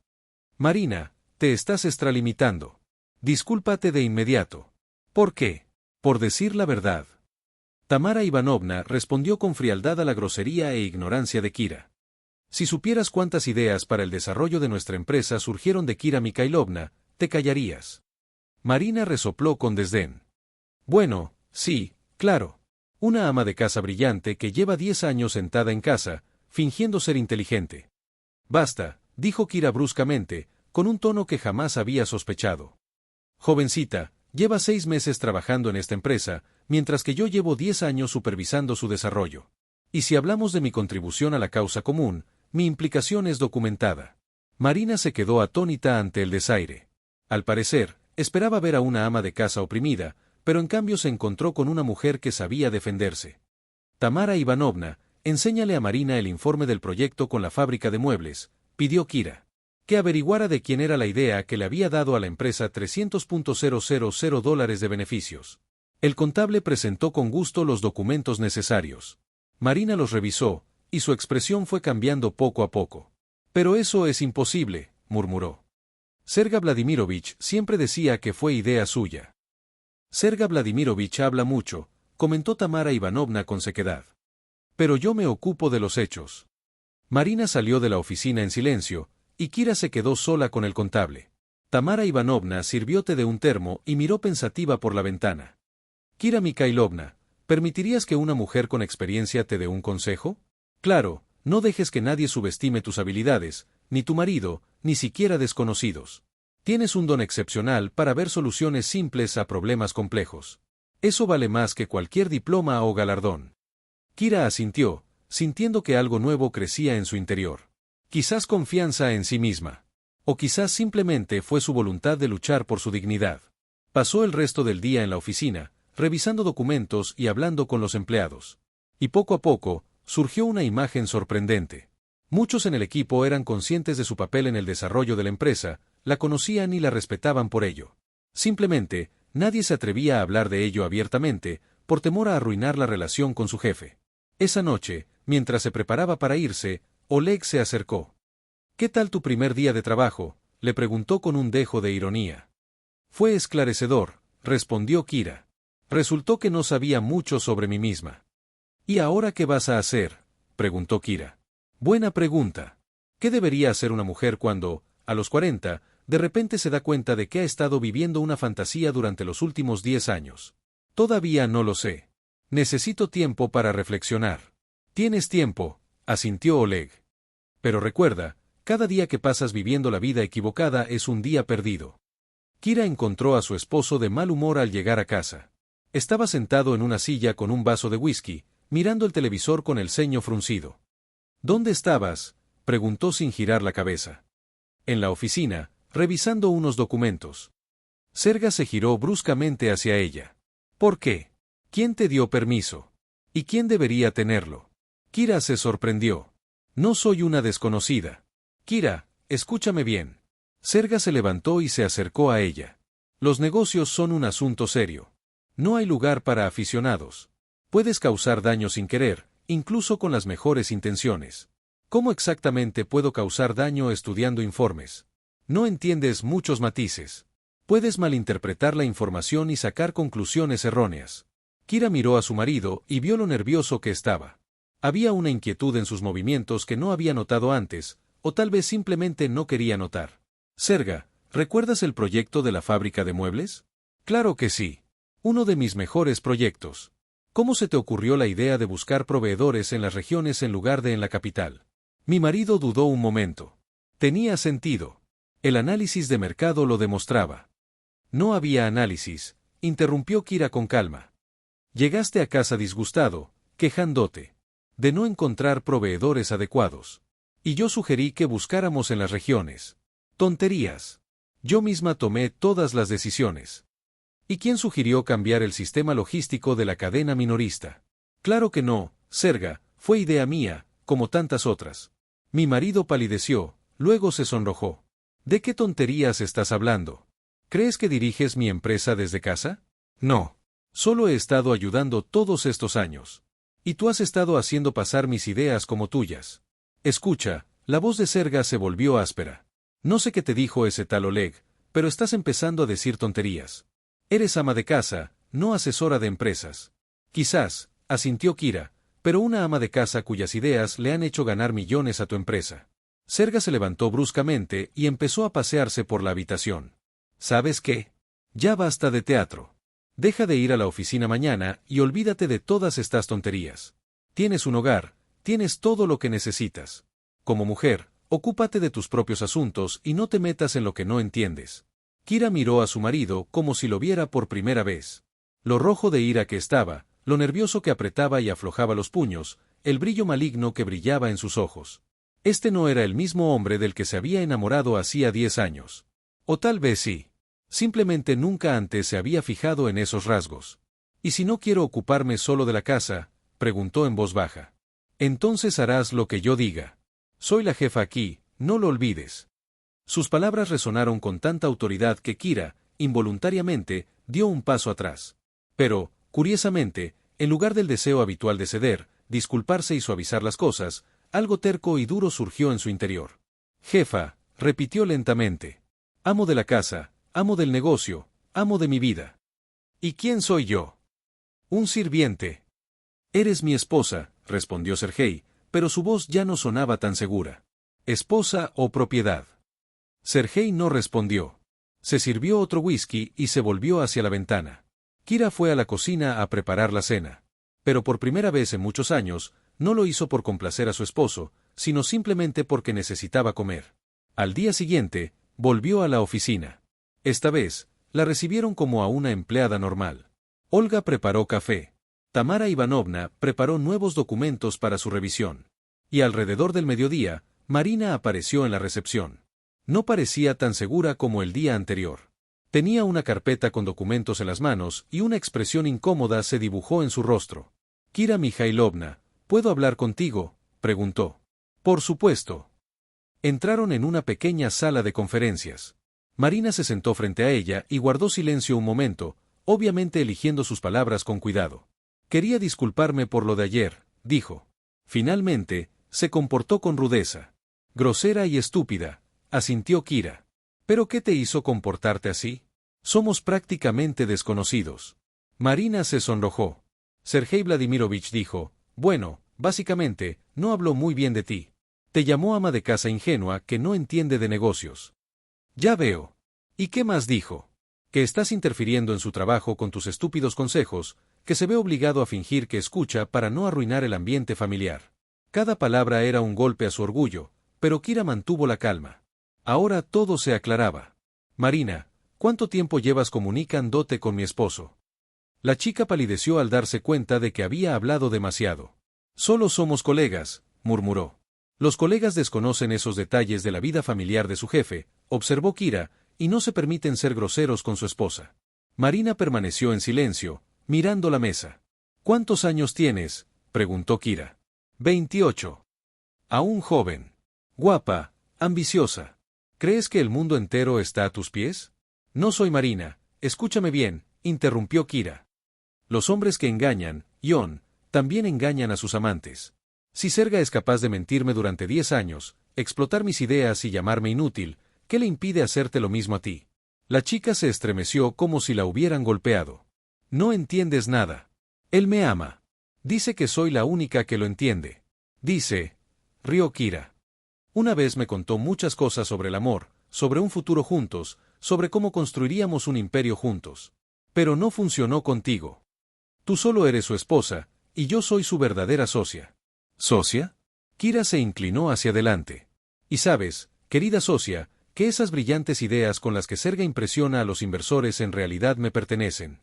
Marina, te estás extralimitando. Discúlpate de inmediato. ¿Por qué? Por decir la verdad. Tamara Ivanovna respondió con frialdad a la grosería e ignorancia de Kira. Si supieras cuántas ideas para el desarrollo de nuestra empresa surgieron de Kira Mikhailovna, te callarías. Marina resopló con desdén. Bueno, sí, claro. Una ama de casa brillante que lleva 10 años sentada en casa, fingiendo ser inteligente. Basta, dijo Kira bruscamente, con un tono que jamás había sospechado. Jovencita, Lleva 6 meses trabajando en esta empresa, mientras que yo llevo 10 años supervisando su desarrollo. Y si hablamos de mi contribución a la causa común, mi implicación es documentada. Marina se quedó atónita ante el desaire. Al parecer, esperaba ver a una ama de casa oprimida, pero en cambio se encontró con una mujer que sabía defenderse. Tamara Ivanovna, enséñale a Marina el informe del proyecto con la fábrica de muebles, pidió Kira. Que averiguara de quién era la idea que le había dado a la empresa $300,000 de beneficios. El contable presentó con gusto los documentos necesarios. Marina los revisó, y su expresión fue cambiando poco a poco. Pero eso es imposible, murmuró. Serga Vladimirovich siempre decía que fue idea suya. Serga Vladimirovich habla mucho, comentó Tamara Ivanovna con sequedad. Pero yo me ocupo de los hechos. Marina salió de la oficina en silencio, y Kira se quedó sola con el contable. Tamara Ivanovna sirvió té de un termo y miró pensativa por la ventana. Kira Mikhailovna, ¿permitirías que una mujer con experiencia te dé un consejo? Claro, no dejes que nadie subestime tus habilidades, ni tu marido, ni siquiera desconocidos. Tienes un don excepcional para ver soluciones simples a problemas complejos. Eso vale más que cualquier diploma o galardón. Kira asintió, sintiendo que algo nuevo crecía en su interior. Quizás confianza en sí misma. O quizás simplemente fue su voluntad de luchar por su dignidad. Pasó el resto del día en la oficina, revisando documentos y hablando con los empleados. Y poco a poco, surgió una imagen sorprendente. Muchos en el equipo eran conscientes de su papel en el desarrollo de la empresa, la conocían y la respetaban por ello. Simplemente, nadie se atrevía a hablar de ello abiertamente, por temor a arruinar la relación con su jefe. Esa noche, mientras se preparaba para irse, Oleg se acercó. «¿Qué tal tu primer día de trabajo?», le preguntó con un dejo de ironía. «Fue esclarecedor», respondió Kira. «Resultó que no sabía mucho sobre mí misma». «¿Y ahora qué vas a hacer?», preguntó Kira. «Buena pregunta. ¿Qué debería hacer una mujer cuando, a los 40, de repente se da cuenta de que ha estado viviendo una fantasía durante los últimos 10 años? Todavía no lo sé. Necesito tiempo para reflexionar». «Tienes tiempo», asintió Oleg. «Pero recuerda, cada día que pasas viviendo la vida equivocada es un día perdido». Kira encontró a su esposo de mal humor al llegar a casa. Estaba sentado en una silla con un vaso de whisky, mirando el televisor con el ceño fruncido. «¿Dónde estabas?», preguntó sin girar la cabeza. «En la oficina, revisando unos documentos». Serga se giró bruscamente hacia ella. «¿Por qué? ¿Quién te dio permiso? ¿Y quién debería tenerlo?». Kira se sorprendió. «No soy una desconocida». «Kira, escúchame bien». Serga se levantó y se acercó a ella. «Los negocios son un asunto serio. No hay lugar para aficionados. Puedes causar daño sin querer, incluso con las mejores intenciones». «¿Cómo exactamente puedo causar daño estudiando informes? No entiendes muchos matices. Puedes malinterpretar la información y sacar conclusiones erróneas». Kira miró a su marido y vio lo nervioso que estaba. Había una inquietud en sus movimientos que no había notado antes, o tal vez simplemente no quería notar. «Serga, ¿recuerdas el proyecto de la fábrica de muebles?». «Claro que sí. Uno de mis mejores proyectos. ¿Cómo se te ocurrió la idea de buscar proveedores en las regiones en lugar de en la capital?». Mi marido dudó un momento. Tenía sentido. El análisis de mercado lo demostraba. «No había análisis», interrumpió Kira con calma. «Llegaste a casa disgustado, quejándote de no encontrar proveedores adecuados. Y yo sugerí que buscáramos en las regiones». «Tonterías. Yo misma tomé todas las decisiones». «¿Y quién sugirió cambiar el sistema logístico de la cadena minorista?». «Claro que no, Serga, fue idea mía, como tantas otras». Mi marido palideció, luego se sonrojó. «¿De qué tonterías estás hablando? ¿Crees que diriges mi empresa desde casa?». «No. Solo he estado ayudando todos estos años. Y tú has estado haciendo pasar mis ideas como tuyas». «Escucha», la voz de Serga se volvió áspera. «No sé qué te dijo ese tal Oleg, pero estás empezando a decir tonterías. Eres ama de casa, no asesora de empresas». «Quizás», asintió Kira, «pero una ama de casa cuyas ideas le han hecho ganar millones a tu empresa». Serga se levantó bruscamente y empezó a pasearse por la habitación. «¿Sabes qué? Ya basta de teatro. Deja de ir a la oficina mañana y olvídate de todas estas tonterías. Tienes un hogar, tienes todo lo que necesitas. Como mujer, ocúpate de tus propios asuntos y no te metas en lo que no entiendes». Kira miró a su marido como si lo viera por primera vez. Lo rojo de ira que estaba, lo nervioso que apretaba y aflojaba los puños, el brillo maligno que brillaba en sus ojos. Este no era el mismo hombre del que se había enamorado hacía 10 años. O tal vez sí. Simplemente nunca antes se había fijado en esos rasgos. ¿Y si no quiero ocuparme solo de la casa?, preguntó en voz baja. Entonces harás lo que yo diga. Soy la jefa aquí, no lo olvides. Sus palabras resonaron con tanta autoridad que Kira, involuntariamente, dio un paso atrás. Pero, curiosamente, en lugar del deseo habitual de ceder, disculparse y suavizar las cosas, algo terco y duro surgió en su interior. Jefa, repitió lentamente. Amo de la casa, amo del negocio, amo de mi vida. ¿Y quién soy yo? Un sirviente. Eres mi esposa, respondió Sergei, pero su voz ya no sonaba tan segura. ¿Esposa o propiedad? Sergei no respondió. Se sirvió otro whisky y se volvió hacia la ventana. Kira fue a la cocina a preparar la cena. Pero por primera vez en muchos años, no lo hizo por complacer a su esposo, sino simplemente porque necesitaba comer. Al día siguiente, volvió a la oficina. Esta vez, la recibieron como a una empleada normal. Olga preparó café. Tamara Ivanovna preparó nuevos documentos para su revisión. Y alrededor del mediodía, Marina apareció en la recepción. No parecía tan segura como el día anterior. Tenía una carpeta con documentos en las manos y una expresión incómoda se dibujó en su rostro. Kira Mikhailovna, ¿puedo hablar contigo?, preguntó. Por supuesto. Entraron en una pequeña sala de conferencias. Marina se sentó frente a ella y guardó silencio un momento, obviamente eligiendo sus palabras con cuidado. Quería disculparme por lo de ayer, dijo. Finalmente, se comportó con rudeza. Grosera y estúpida, asintió Kira. ¿Pero qué te hizo comportarte así? Somos prácticamente desconocidos. Marina se sonrojó. Sergei Vladimirovich dijo, bueno, básicamente, no habló muy bien de ti. Te llamó ama de casa ingenua que no entiende de negocios. Ya veo. ¿Y qué más dijo? Que estás interfiriendo en su trabajo con tus estúpidos consejos, que se ve obligado a fingir que escucha para no arruinar el ambiente familiar. Cada palabra era un golpe a su orgullo, pero Kira mantuvo la calma. Ahora todo se aclaraba. Marina, ¿cuánto tiempo llevas comunicándote con mi esposo? La chica palideció al darse cuenta de que había hablado demasiado. Solo somos colegas, murmuró. Los colegas desconocen esos detalles de la vida familiar de su jefe, observó Kira, y no se permiten ser groseros con su esposa. Marina permaneció en silencio, mirando la mesa. ¿Cuántos años tienes?, preguntó Kira. 28. Aún joven. Guapa, ambiciosa. ¿Crees que el mundo entero está a tus pies? No soy Marina, escúchame bien, interrumpió Kira. Los hombres que engañan, Ion, también engañan a sus amantes. Si Serga es capaz de mentirme durante 10 años, explotar mis ideas y llamarme inútil, ¿qué le impide hacerte lo mismo a ti? La chica se estremeció como si la hubieran golpeado. No entiendes nada. Él me ama. Dice que soy la única que lo entiende. Dice, rió Kira. Una vez me contó muchas cosas sobre el amor, sobre un futuro juntos, sobre cómo construiríamos un imperio juntos. Pero no funcionó contigo. Tú solo eres su esposa, y yo soy su verdadera socia. ¿Socia? Kira se inclinó hacia adelante. Y sabes, querida socia, que esas brillantes ideas con las que Serga impresiona a los inversores en realidad me pertenecen.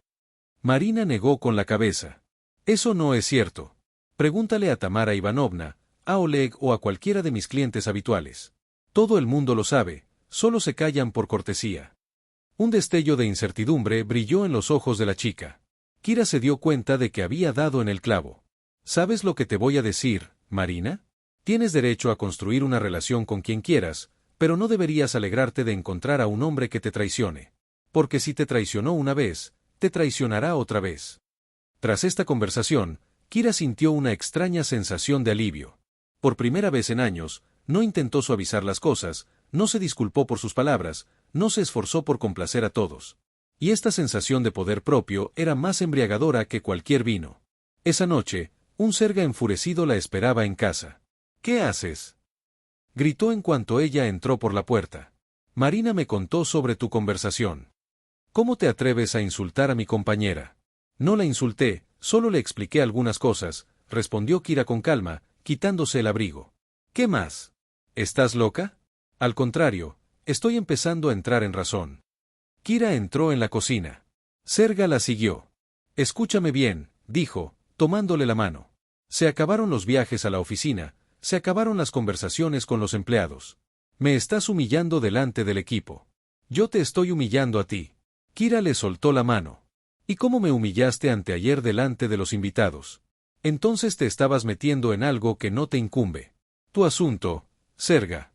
Marina negó con la cabeza. Eso no es cierto. Pregúntale a Tamara Ivanovna, a Oleg o a cualquiera de mis clientes habituales. Todo el mundo lo sabe, solo se callan por cortesía. Un destello de incertidumbre brilló en los ojos de la chica. Kira se dio cuenta de que había dado en el clavo. ¿Sabes lo que te voy a decir, Marina? Tienes derecho a construir una relación con quien quieras, pero no deberías alegrarte de encontrar a un hombre que te traicione. Porque si te traicionó una vez, te traicionará otra vez. Tras esta conversación, Kira sintió una extraña sensación de alivio. Por primera vez en años, no intentó suavizar las cosas, no se disculpó por sus palabras, no se esforzó por complacer a todos. Y esta sensación de poder propio era más embriagadora que cualquier vino. Esa noche, un Serga enfurecido la esperaba en casa. ¿Qué haces?, gritó en cuanto ella entró por la puerta. Marina me contó sobre tu conversación. ¿Cómo te atreves a insultar a mi compañera? No la insulté, solo le expliqué algunas cosas, respondió Kira con calma, quitándose el abrigo. ¿Qué más? ¿Estás loca? Al contrario, estoy empezando a entrar en razón. Kira entró en la cocina. Serga la siguió. Escúchame bien, dijo, tomándole la mano. Se acabaron los viajes a la oficina, se acabaron las conversaciones con los empleados. Me estás humillando delante del equipo. Yo te estoy humillando a ti. Kira le soltó la mano. ¿Y cómo me humillaste anteayer delante de los invitados? Entonces te estabas metiendo en algo que no te incumbe. Tu asunto, Serga.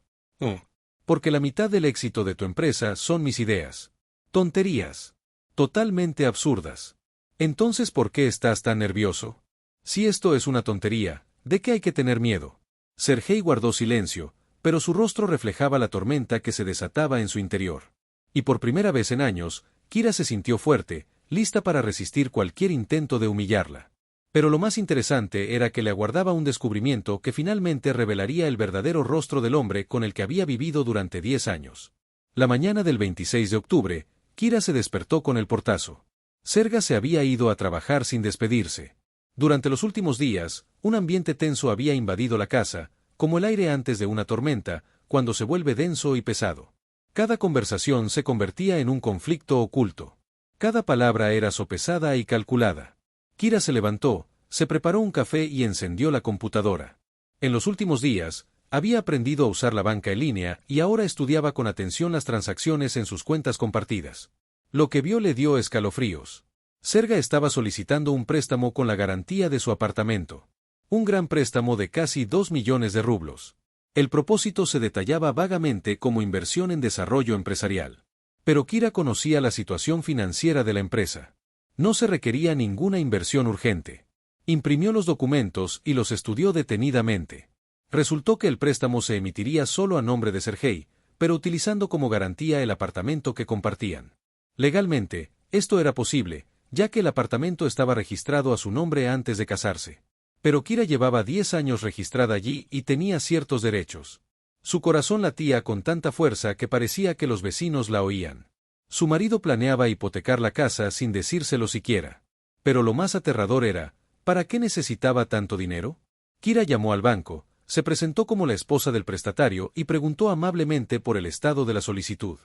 Porque la mitad del éxito de tu empresa son mis ideas. Tonterías. Totalmente absurdas. Entonces, ¿por qué estás tan nervioso? Si esto es una tontería, ¿de qué hay que tener miedo? Sergei guardó silencio, pero su rostro reflejaba la tormenta que se desataba en su interior. Y por primera vez en años, Kira se sintió fuerte, lista para resistir cualquier intento de humillarla. Pero lo más interesante era que le aguardaba un descubrimiento que finalmente revelaría el verdadero rostro del hombre con el que había vivido durante 10 años. La mañana del 26 de octubre, Kira se despertó con el portazo. Serga se había ido a trabajar sin despedirse. Durante los últimos días, un ambiente tenso había invadido la casa, como el aire antes de una tormenta, cuando se vuelve denso y pesado. Cada conversación se convertía en un conflicto oculto. Cada palabra era sopesada y calculada. Kira se levantó, se preparó un café y encendió la computadora. En los últimos días, había aprendido a usar la banca en línea y ahora estudiaba con atención las transacciones en sus cuentas compartidas. Lo que vio le dio escalofríos. Serga estaba solicitando un préstamo con la garantía de su apartamento. Un gran préstamo de casi 2 millones de rublos. El propósito se detallaba vagamente como inversión en desarrollo empresarial. Pero Kira conocía la situación financiera de la empresa. No se requería ninguna inversión urgente. Imprimió los documentos y los estudió detenidamente. Resultó que el préstamo se emitiría solo a nombre de Sergei, pero utilizando como garantía el apartamento que compartían. Legalmente, esto era posible, ya que el apartamento estaba registrado a su nombre antes de casarse. Pero Kira llevaba 10 años registrada allí y tenía ciertos derechos. Su corazón latía con tanta fuerza que parecía que los vecinos la oían. Su marido planeaba hipotecar la casa sin decírselo siquiera. Pero lo más aterrador era, ¿para qué necesitaba tanto dinero? Kira llamó al banco, se presentó como la esposa del prestatario y preguntó amablemente por el estado de la solicitud.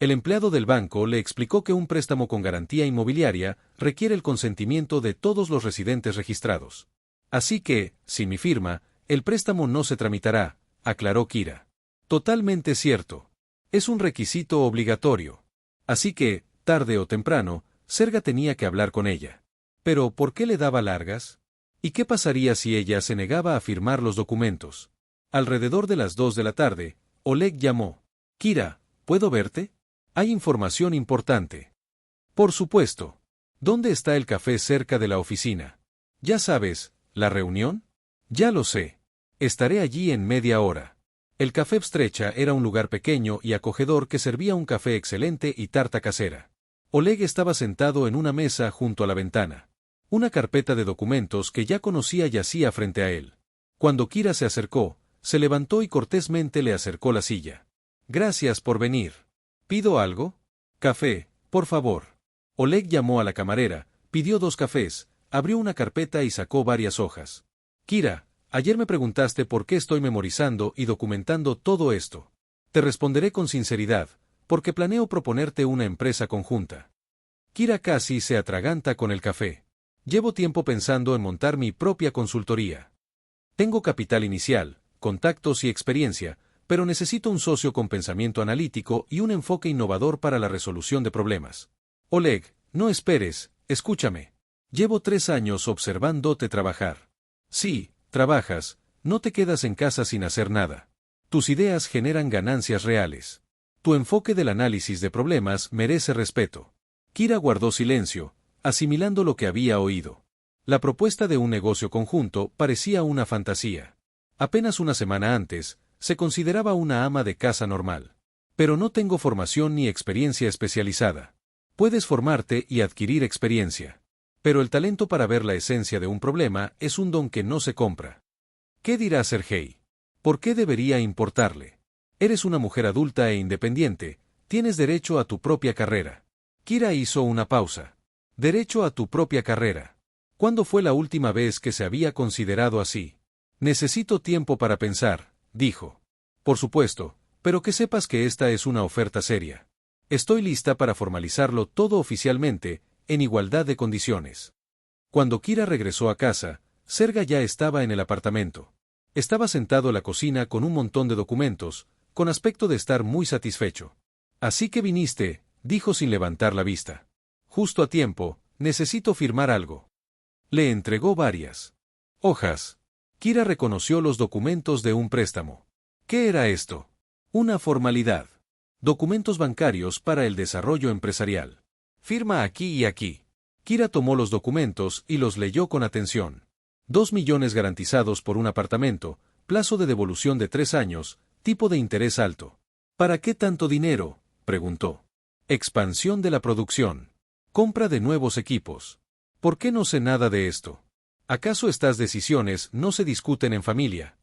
El empleado del banco le explicó que un préstamo con garantía inmobiliaria requiere el consentimiento de todos los residentes registrados. Así que, sin mi firma, el préstamo no se tramitará, aclaró Kira. Totalmente cierto. Es un requisito obligatorio. Así que, tarde o temprano, Serga tenía que hablar con ella. Pero, ¿por qué le daba largas? ¿Y qué pasaría si ella se negaba a firmar los documentos? Alrededor de las 2 de la tarde, Oleg llamó. Kira, ¿puedo verte? Hay información importante. Por supuesto. ¿Dónde está el café cerca de la oficina? Ya sabes, ¿la reunión? Ya lo sé. Estaré allí en media hora. El café Estrecha era un lugar pequeño y acogedor que servía un café excelente y tarta casera. Oleg estaba sentado en una mesa junto a la ventana. Una carpeta de documentos que ya conocía yacía frente a él. Cuando Kira se acercó, se levantó y cortésmente le acercó la silla. Gracias por venir. ¿Pido algo? Café, por favor. Oleg llamó a la camarera, pidió 2 cafés, abrió una carpeta y sacó varias hojas. Kira, ayer me preguntaste por qué estoy memorizando y documentando todo esto. Te responderé con sinceridad, porque planeo proponerte una empresa conjunta. Kira casi se atraganta con el café. Llevo tiempo pensando en montar mi propia consultoría. Tengo capital inicial, contactos y experiencia, pero necesito un socio con pensamiento analítico y un enfoque innovador para la resolución de problemas. Oleg, no esperes, escúchame. Llevo 3 años observándote trabajar. Sí, trabajas, no te quedas en casa sin hacer nada. Tus ideas generan ganancias reales. Tu enfoque del análisis de problemas merece respeto. Kira guardó silencio, asimilando lo que había oído. La propuesta de un negocio conjunto parecía una fantasía. Apenas una semana antes, se consideraba una ama de casa normal. Pero no tengo formación ni experiencia especializada. Puedes formarte y adquirir experiencia. Pero el talento para ver la esencia de un problema es un don que no se compra. ¿Qué dirá Sergei? ¿Por qué debería importarle? Eres una mujer adulta e independiente, tienes derecho a tu propia carrera. Kira hizo una pausa. Derecho a tu propia carrera. ¿Cuándo fue la última vez que se había considerado así? Necesito tiempo para pensar, dijo. Por supuesto, pero que sepas que esta es una oferta seria. Estoy lista para formalizarlo todo oficialmente, en igualdad de condiciones. Cuando Kira regresó a casa, Serga ya estaba en el apartamento. Estaba sentado en la cocina con un montón de documentos, con aspecto de estar muy satisfecho. Así que viniste, dijo sin levantar la vista. Justo a tiempo, necesito firmar algo. Le entregó varias hojas. Kira reconoció los documentos de un préstamo. ¿Qué era esto? Una formalidad. Documentos bancarios para el desarrollo empresarial. Firma aquí y aquí. Kira tomó los documentos y los leyó con atención. 2 millones garantizados por un apartamento, plazo de devolución de 3 años, tipo de interés alto. ¿Para qué tanto dinero?, preguntó. Expansión de la producción. Compra de nuevos equipos. ¿Por qué no sé nada de esto? ¿Acaso estas decisiones no se discuten en familia?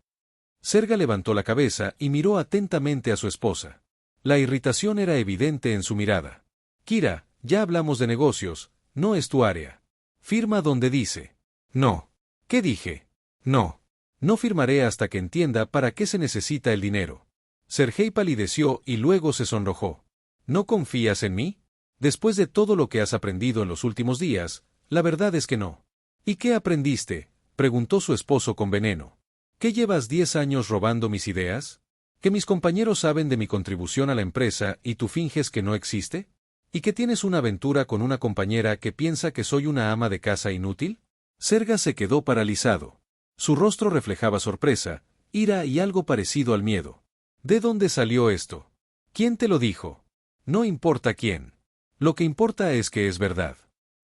Serga levantó la cabeza y miró atentamente a su esposa. La irritación era evidente en su mirada. Kira, ya hablamos de negocios, no es tu área. Firma donde dice. No. ¿Qué dije? No. No firmaré hasta que entienda para qué se necesita el dinero. Sergei palideció y luego se sonrojó. ¿No confías en mí? Después de todo lo que has aprendido en los últimos días, la verdad es que no. ¿Y qué aprendiste?, preguntó su esposo con veneno. ¿Que llevas 10 años robando mis ideas? ¿Que mis compañeros saben de mi contribución a la empresa y tú finges que no existe? ¿Y que tienes una aventura con una compañera que piensa que soy una ama de casa inútil? Serga se quedó paralizado. Su rostro reflejaba sorpresa, ira y algo parecido al miedo. ¿De dónde salió esto? ¿Quién te lo dijo? No importa quién. Lo que importa es que es verdad.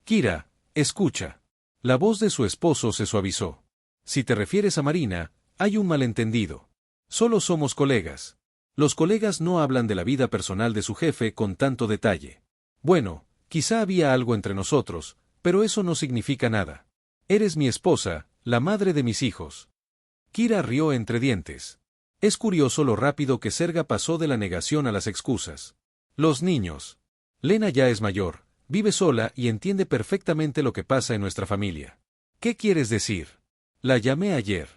Kira, escucha. La voz de su esposo se suavizó. Si te refieres a Marina, hay un malentendido. Solo somos colegas. Los colegas no hablan de la vida personal de su jefe con tanto detalle. Bueno, quizá había algo entre nosotros, pero eso no significa nada. Eres mi esposa, la madre de mis hijos. Kira rió entre dientes. Es curioso lo rápido que Serga pasó de la negación a las excusas. Los niños. Lena ya es mayor, vive sola y entiende perfectamente lo que pasa en nuestra familia. ¿Qué quieres decir? La llamé ayer.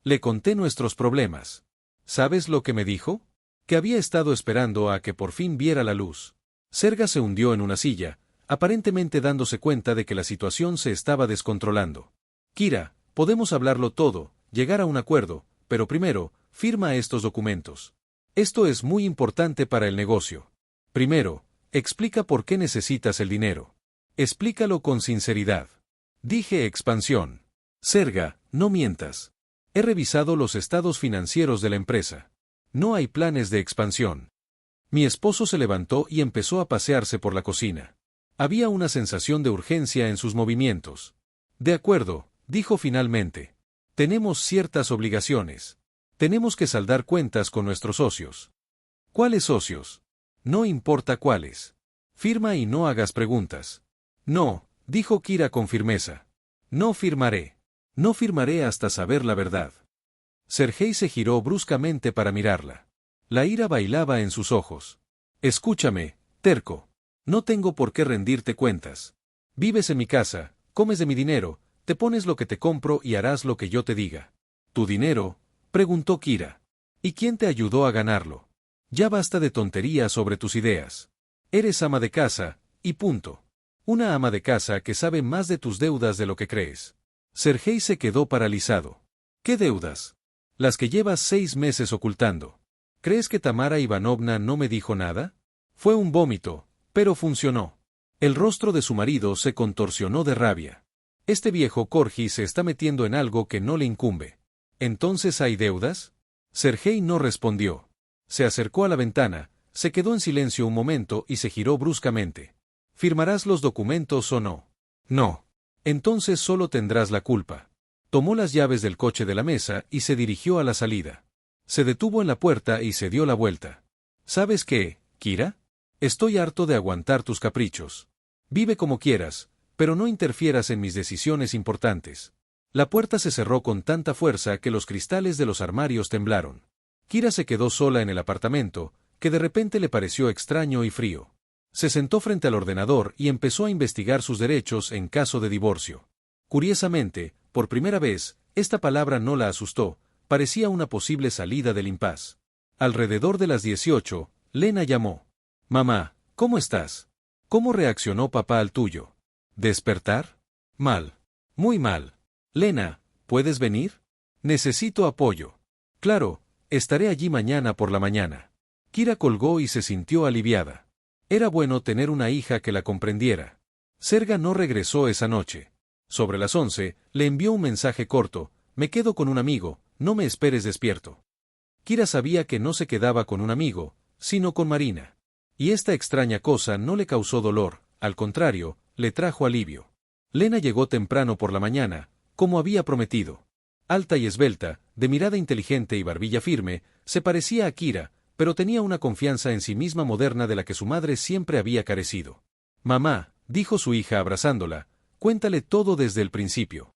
Le conté nuestros problemas. ¿Sabes lo que me dijo? Que había estado esperando a que por fin viera la luz. Serga se hundió en una silla, aparentemente dándose cuenta de que la situación se estaba descontrolando. Kira, podemos hablarlo todo, llegar a un acuerdo, pero primero, firma estos documentos. Esto es muy importante para el negocio. Primero, explica por qué necesitas el dinero. Explícalo con sinceridad. Dije expansión. Serga, no mientas. He revisado los estados financieros de la empresa. No hay planes de expansión. Mi esposo se levantó y empezó a pasearse por la cocina. Había una sensación de urgencia en sus movimientos. De acuerdo, dijo finalmente. Tenemos ciertas obligaciones. Tenemos que saldar cuentas con nuestros socios. ¿Cuáles socios? No importa cuáles. Firma y no hagas preguntas. No, dijo Kira con firmeza. No firmaré. No firmaré hasta saber la verdad. Sergei se giró bruscamente para mirarla. La ira bailaba en sus ojos. Escúchame, terco. No tengo por qué rendirte cuentas. Vives en mi casa, comes de mi dinero, te pones lo que te compro y harás lo que yo te diga. ¿Tu dinero?, preguntó Kira. ¿Y quién te ayudó a ganarlo? Ya basta de tonterías sobre tus ideas. Eres ama de casa, y punto. Una ama de casa que sabe más de tus deudas de lo que crees. Sergei se quedó paralizado. ¿Qué deudas? Las que llevas 6 meses ocultando. ¿Crees que Tamara Ivanovna no me dijo nada? Fue un vómito, pero funcionó. El rostro de su marido se contorsionó de rabia. Este viejo Corgi se está metiendo en algo que no le incumbe. ¿Entonces hay deudas? Sergei no respondió. Se acercó a la ventana, se quedó en silencio un momento y se giró bruscamente. ¿Firmarás los documentos o no? No. Entonces solo tendrás la culpa. Tomó las llaves del coche de la mesa y se dirigió a la salida. Se detuvo en la puerta y se dio la vuelta. ¿Sabes qué, Kira? Estoy harto de aguantar tus caprichos. Vive como quieras, pero no interfieras en mis decisiones importantes. La puerta se cerró con tanta fuerza que los cristales de los armarios temblaron. Kira se quedó sola en el apartamento, que de repente le pareció extraño y frío. Se sentó frente al ordenador y empezó a investigar sus derechos en caso de divorcio. Curiosamente, por primera vez, esta palabra no la asustó, parecía una posible salida del impasse. Alrededor de las 18, Lena llamó. Mamá, ¿Cómo estás? ¿Cómo reaccionó papá al tuyo? ¿Despertar? Mal. Muy mal. Lena, ¿puedes venir? Necesito apoyo. Claro, estaré allí mañana por la mañana. Kira colgó y se sintió aliviada. Era bueno tener una hija que la comprendiera. Serga no regresó esa noche. Sobre las 11, le envió un mensaje corto: me quedo con un amigo, no me esperes despierto. Kira sabía que no se quedaba con un amigo, sino con Marina. Y esta extraña cosa no le causó dolor, al contrario, le trajo alivio. Lena llegó temprano por la mañana, como había prometido. Alta y esbelta, de mirada inteligente y barbilla firme, se parecía a Kira, pero tenía una confianza en sí misma moderna de la que su madre siempre había carecido. Mamá, dijo su hija abrazándola, cuéntale todo desde el principio.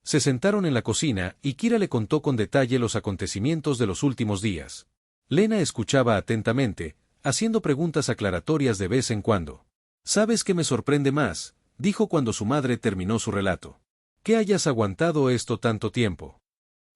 Se sentaron en la cocina y Kira le contó con detalle los acontecimientos de los últimos días. Lena escuchaba atentamente, haciendo preguntas aclaratorias de vez en cuando. ¿Sabes qué me sorprende más?, dijo cuando su madre terminó su relato. Que hayas aguantado esto tanto tiempo.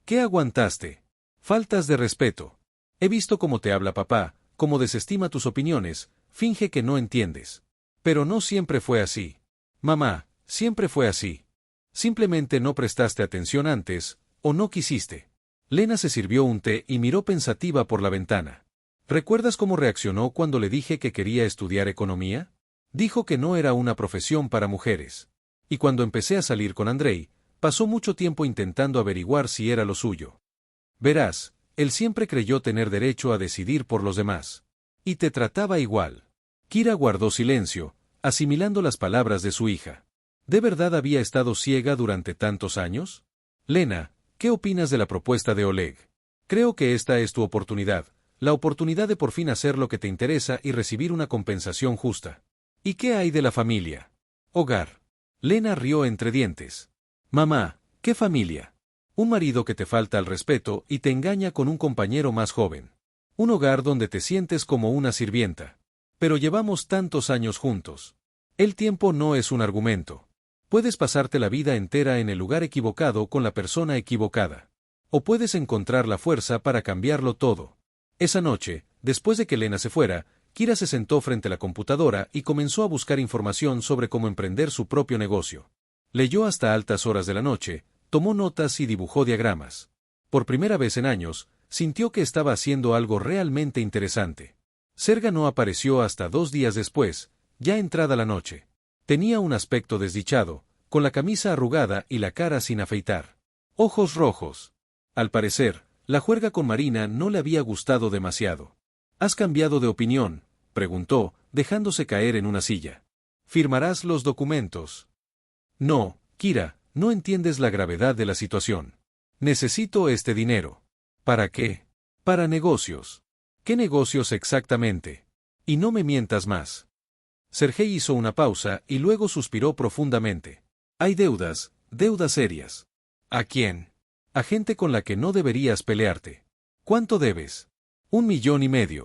¿Qué aguantaste? Faltas de respeto. He visto cómo te habla papá, cómo desestima tus opiniones, finge que no entiendes. Pero no siempre fue así. Mamá, siempre fue así. Simplemente no prestaste atención antes, o no quisiste. Lena se sirvió un té y miró pensativa por la ventana. ¿Recuerdas cómo reaccionó cuando le dije que quería estudiar economía? Dijo que no era una profesión para mujeres. Y cuando empecé a salir con Andrei, pasó mucho tiempo intentando averiguar si era lo suyo. Verás, él siempre creyó tener derecho a decidir por los demás. Y te trataba igual. Kira guardó silencio, asimilando las palabras de su hija. ¿De verdad había estado ciega durante tantos años? Lena, ¿qué opinas de la propuesta de Oleg? Creo que esta es tu oportunidad, la oportunidad de por fin hacer lo que te interesa y recibir una compensación justa. ¿Y qué hay de la familia? Hogar. Lena rió entre dientes. Mamá, ¿qué familia? Un marido que te falta al respeto y te engaña con un compañero más joven. Un hogar donde te sientes como una sirvienta. Pero llevamos tantos años juntos. El tiempo no es un argumento. Puedes pasarte la vida entera en el lugar equivocado con la persona equivocada. O puedes encontrar la fuerza para cambiarlo todo. Esa noche, después de que Lena se fuera, Kira se sentó frente a la computadora y comenzó a buscar información sobre cómo emprender su propio negocio. Leyó hasta altas horas de la noche, tomó notas y dibujó diagramas. Por primera vez en años, sintió que estaba haciendo algo realmente interesante. Serga no apareció hasta 2 días después, ya entrada la noche. Tenía un aspecto desdichado, con la camisa arrugada y la cara sin afeitar. Ojos rojos. Al parecer, la juerga con Marina no le había gustado demasiado. ¿Has cambiado de opinión?, preguntó, dejándose caer en una silla. ¿Firmarás los documentos? No, Kira, no entiendes la gravedad de la situación. Necesito este dinero. ¿Para qué? Para negocios. ¿Qué negocios exactamente? Y no me mientas más. Sergei hizo una pausa y luego suspiró profundamente. Hay deudas, deudas serias. ¿A quién? A gente con la que no deberías pelearte. ¿Cuánto debes? 1,5 millones.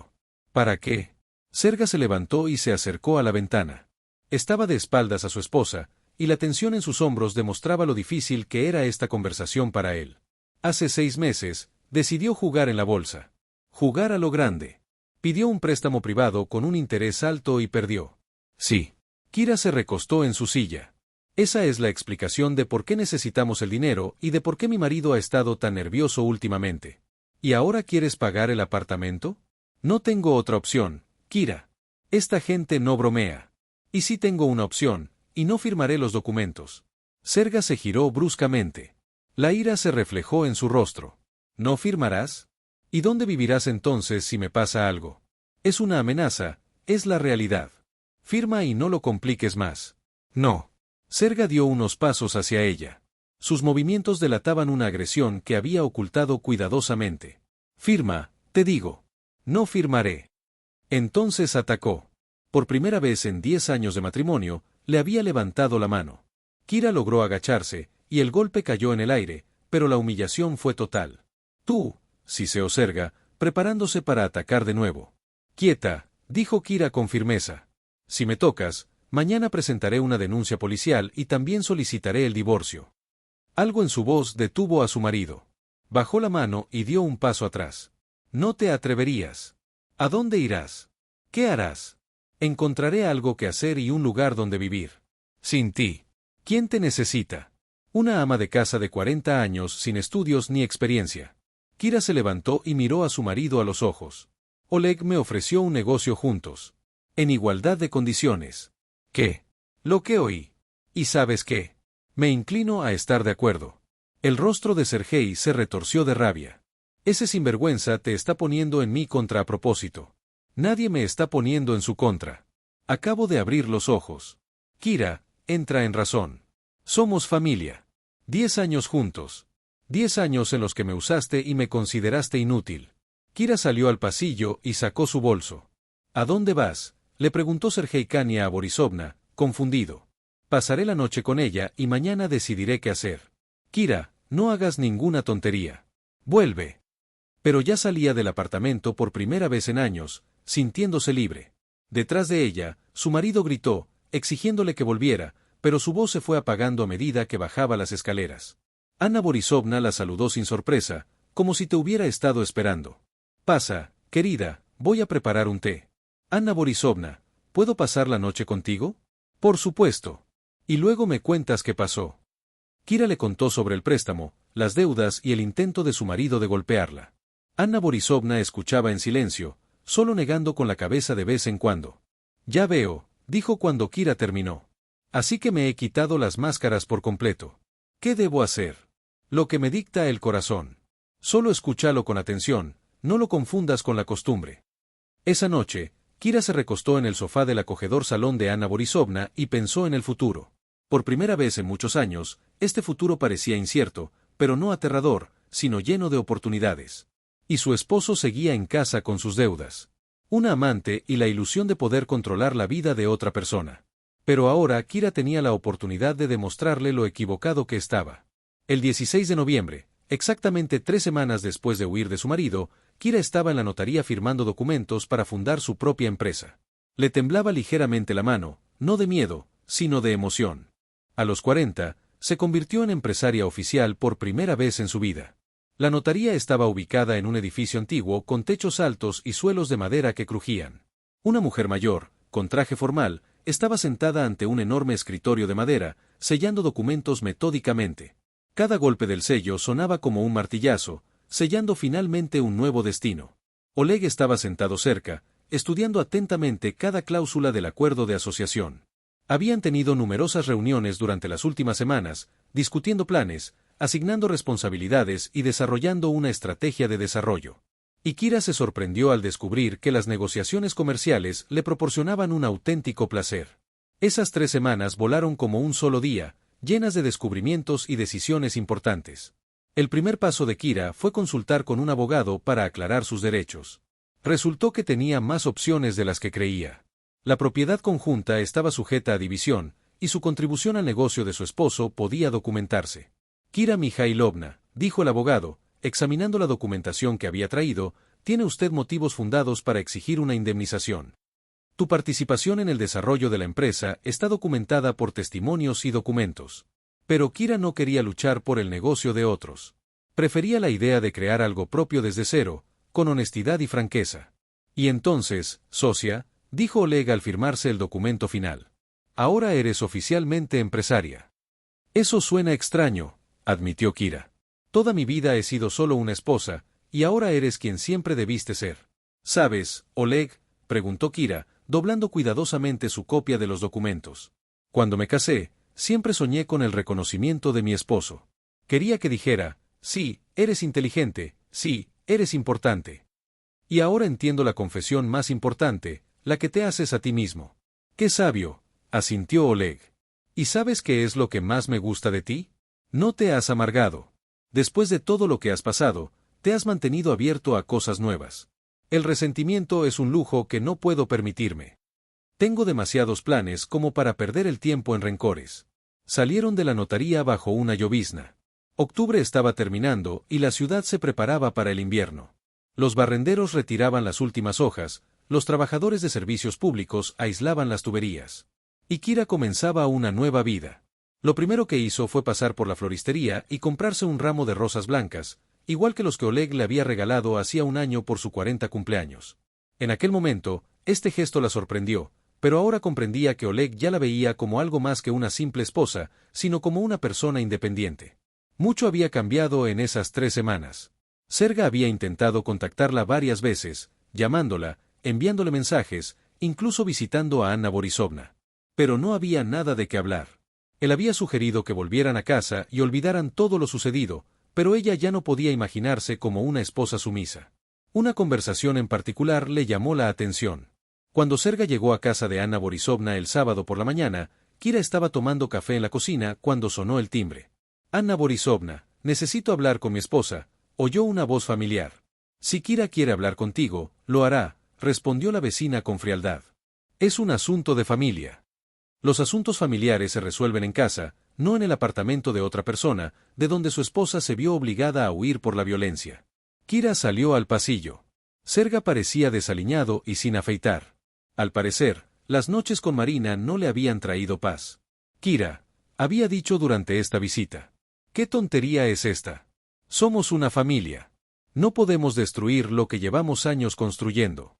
¿Para qué? Serga se levantó y se acercó a la ventana. Estaba de espaldas a su esposa, y la tensión en sus hombros demostraba lo difícil que era esta conversación para él. Hace 6 meses, decidió jugar en la bolsa. Jugar a lo grande. Pidió un préstamo privado con un interés alto y perdió. Sí. Kira se recostó en su silla. Esa es la explicación de por qué necesitamos el dinero y de por qué mi marido ha estado tan nervioso últimamente. ¿Y ahora quieres pagar el apartamento? No tengo otra opción, Kira. Esta gente no bromea. Y sí tengo una opción, y no firmaré los documentos. Serga se giró bruscamente. La ira se reflejó en su rostro. ¿No firmarás? ¿Y dónde vivirás entonces si me pasa algo? Es una amenaza, es la realidad. Firma y no lo compliques más. No. Serga dio unos pasos hacia ella. Sus movimientos delataban una agresión que había ocultado cuidadosamente. Firma, te digo. No firmaré. Entonces atacó. Por primera vez en 10 años de matrimonio, le había levantado la mano. Kira logró agacharse, y el golpe cayó en el aire, pero la humillación fue total. Tú, siseó Serga, preparándose para atacar de nuevo. Quieta, dijo Kira con firmeza. Si me tocas, mañana presentaré una denuncia policial y también solicitaré el divorcio. Algo en su voz detuvo a su marido. Bajó la mano y dio un paso atrás. No te atreverías. ¿A dónde irás? ¿Qué harás? Encontraré algo que hacer y un lugar donde vivir. Sin ti. ¿Quién te necesita? Una ama de casa de 40 años sin estudios ni experiencia. Kira se levantó y miró a su marido a los ojos. Oleg me ofreció un negocio juntos. En igualdad de condiciones. ¿Qué? Lo que oí. ¿Y sabes qué? Me inclino a estar de acuerdo. El rostro de Sergei se retorció de rabia. Ese sinvergüenza te está poniendo en mi contra a propósito. Nadie me está poniendo en su contra. Acabo de abrir los ojos. Kira, entra en razón. Somos familia. 10 años juntos. 10 años en los que me usaste y me consideraste inútil. Kira salió al pasillo y sacó su bolso. ¿A dónde vas?, le preguntó Sergei Kania a Borisovna, confundido. Pasaré la noche con ella y mañana decidiré qué hacer. Kira, no hagas ninguna tontería. Vuelve. Pero ya salía del apartamento por primera vez en años, sintiéndose libre. Detrás de ella, su marido gritó, exigiéndole que volviera, pero su voz se fue apagando a medida que bajaba las escaleras. Ana Borisovna la saludó sin sorpresa, como si te hubiera estado esperando. Pasa, querida, voy a preparar un té. Ana Borisovna, ¿puedo pasar la noche contigo? Por supuesto. Y luego me cuentas qué pasó. Kira le contó sobre el préstamo, las deudas y el intento de su marido de golpearla. Ana Borisovna escuchaba en silencio, solo negando con la cabeza de vez en cuando. Ya veo, dijo cuando Kira terminó. Así que me he quitado las máscaras por completo. ¿Qué debo hacer? Lo que me dicta el corazón. Solo escúchalo con atención, no lo confundas con la costumbre. Esa noche, Kira se recostó en el sofá del acogedor salón de Ana Borisovna y pensó en el futuro. Por primera vez en muchos años, este futuro parecía incierto, pero no aterrador, sino lleno de oportunidades. Y su esposo seguía en casa con sus deudas. Una amante y la ilusión de poder controlar la vida de otra persona. Pero ahora Kira tenía la oportunidad de demostrarle lo equivocado que estaba. El 16 de noviembre, exactamente 3 semanas después de huir de su marido, Kira estaba en la notaría firmando documentos para fundar su propia empresa. Le temblaba ligeramente la mano, no de miedo, sino de emoción. A los 40, se convirtió en empresaria oficial por primera vez en su vida. La notaría estaba ubicada en un edificio antiguo con techos altos y suelos de madera que crujían. Una mujer mayor, con traje formal, estaba sentada ante un enorme escritorio de madera, sellando documentos metódicamente. Cada golpe del sello sonaba como un martillazo, sellando finalmente un nuevo destino. Oleg estaba sentado cerca, estudiando atentamente cada cláusula del acuerdo de asociación. Habían tenido numerosas reuniones durante las últimas semanas, discutiendo planes, asignando responsabilidades y desarrollando una estrategia de desarrollo. Y Kira se sorprendió al descubrir que las negociaciones comerciales le proporcionaban un auténtico placer. Esas 3 semanas volaron como un solo día, llenas de descubrimientos y decisiones importantes. El primer paso de Kira fue consultar con un abogado para aclarar sus derechos. Resultó que tenía más opciones de las que creía. La propiedad conjunta estaba sujeta a división, y su contribución al negocio de su esposo podía documentarse. Kira Mikhailovna, dijo el abogado, examinando la documentación que había traído, tiene usted motivos fundados para exigir una indemnización. Tu participación en el desarrollo de la empresa está documentada por testimonios y documentos. Pero Kira no quería luchar por el negocio de otros. Prefería la idea de crear algo propio desde cero, con honestidad y franqueza. Y entonces, socia, dijo Oleg al firmarse el documento final. Ahora eres oficialmente empresaria. Eso suena extraño, admitió Kira. Toda mi vida he sido solo una esposa, y ahora eres quien siempre debiste ser. ¿Sabes, Oleg?, preguntó Kira, doblando cuidadosamente su copia de los documentos. Cuando me casé, siempre soñé con el reconocimiento de mi esposo. Quería que dijera, sí, eres inteligente, sí, eres importante. Y ahora entiendo la confesión más importante, la que te haces a ti mismo. ¡Qué sabio!, asintió Oleg. ¿Y sabes qué es lo que más me gusta de ti? No te has amargado. Después de todo lo que has pasado, te has mantenido abierto a cosas nuevas. El resentimiento es un lujo que no puedo permitirme. Tengo demasiados planes como para perder el tiempo en rencores. Salieron de la notaría bajo una llovizna. Octubre estaba terminando y la ciudad se preparaba para el invierno. Los barrenderos retiraban las últimas hojas, los trabajadores de servicios públicos aislaban las tuberías. Y Kira comenzaba una nueva vida. Lo primero que hizo fue pasar por la floristería y comprarse un ramo de rosas blancas, igual que los que Oleg le había regalado hacía un año por su 40 cumpleaños. En aquel momento, este gesto la sorprendió, pero ahora comprendía que Oleg ya la veía como algo más que una simple esposa, sino como una persona independiente. Mucho había cambiado en esas 3 semanas. Serga había intentado contactarla varias veces, llamándola, enviándole mensajes, incluso visitando a Anna Borisovna. Pero no había nada de qué hablar. Él había sugerido que volvieran a casa y olvidaran todo lo sucedido, pero ella ya no podía imaginarse como una esposa sumisa. Una conversación en particular le llamó la atención. Cuando Serga llegó a casa de Anna Borisovna el sábado por la mañana, Kira estaba tomando café en la cocina cuando sonó el timbre. «Anna Borisovna, necesito hablar con mi esposa», oyó una voz familiar. «Si Kira quiere hablar contigo, lo hará», respondió la vecina con frialdad. «Es un asunto de familia». Los asuntos familiares se resuelven en casa, no en el apartamento de otra persona, de donde su esposa se vio obligada a huir por la violencia. Kira salió al pasillo. Serga parecía desaliñado y sin afeitar. Al parecer, las noches con Marina no le habían traído paz. «Kira», había dicho durante esta visita. «¿Qué tontería es esta? Somos una familia. No podemos destruir lo que llevamos años construyendo».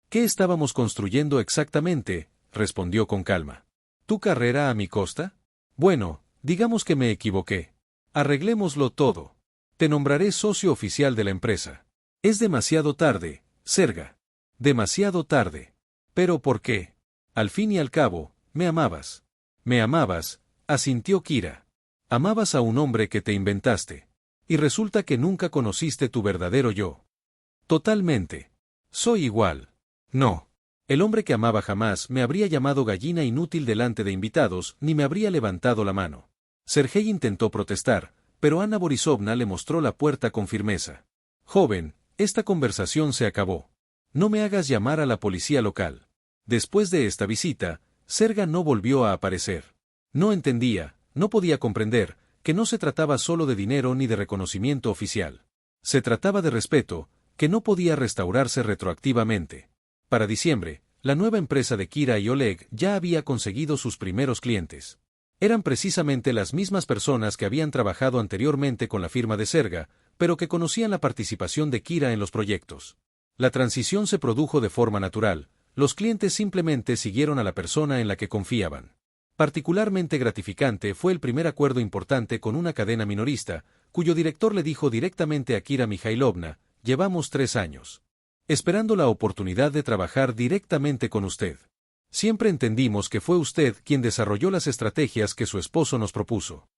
«¿Qué estábamos construyendo exactamente?», respondió con calma. «¿Tu carrera a mi costa? Bueno, digamos que me equivoqué. Arreglémoslo todo. Te nombraré socio oficial de la empresa». «Es demasiado tarde, Serga. Demasiado tarde». «¿Pero por qué? Al fin y al cabo, me amabas». «Me amabas», asintió Kira. «Amabas a un hombre que te inventaste. Y resulta que nunca conociste tu verdadero yo». «Totalmente. Soy igual». «No. El hombre que amaba jamás me habría llamado gallina inútil delante de invitados, ni me habría levantado la mano». Sergei intentó protestar, pero Anna Borisovna le mostró la puerta con firmeza. «Joven, esta conversación se acabó. No me hagas llamar a la policía local». Después de esta visita, Serga no volvió a aparecer. No entendía, no podía comprender, que no se trataba solo de dinero ni de reconocimiento oficial. Se trataba de respeto, que no podía restaurarse retroactivamente. Para diciembre, la nueva empresa de Kira y Oleg ya había conseguido sus primeros clientes. Eran precisamente las mismas personas que habían trabajado anteriormente con la firma de Serga, pero que conocían la participación de Kira en los proyectos. La transición se produjo de forma natural, los clientes simplemente siguieron a la persona en la que confiaban. Particularmente gratificante fue el primer acuerdo importante con una cadena minorista, cuyo director le dijo directamente a Kira Mikhailovna: «Llevamos 3 años esperando la oportunidad de trabajar directamente con usted. Siempre entendimos que fue usted quien desarrolló las estrategias que su esposo nos propuso».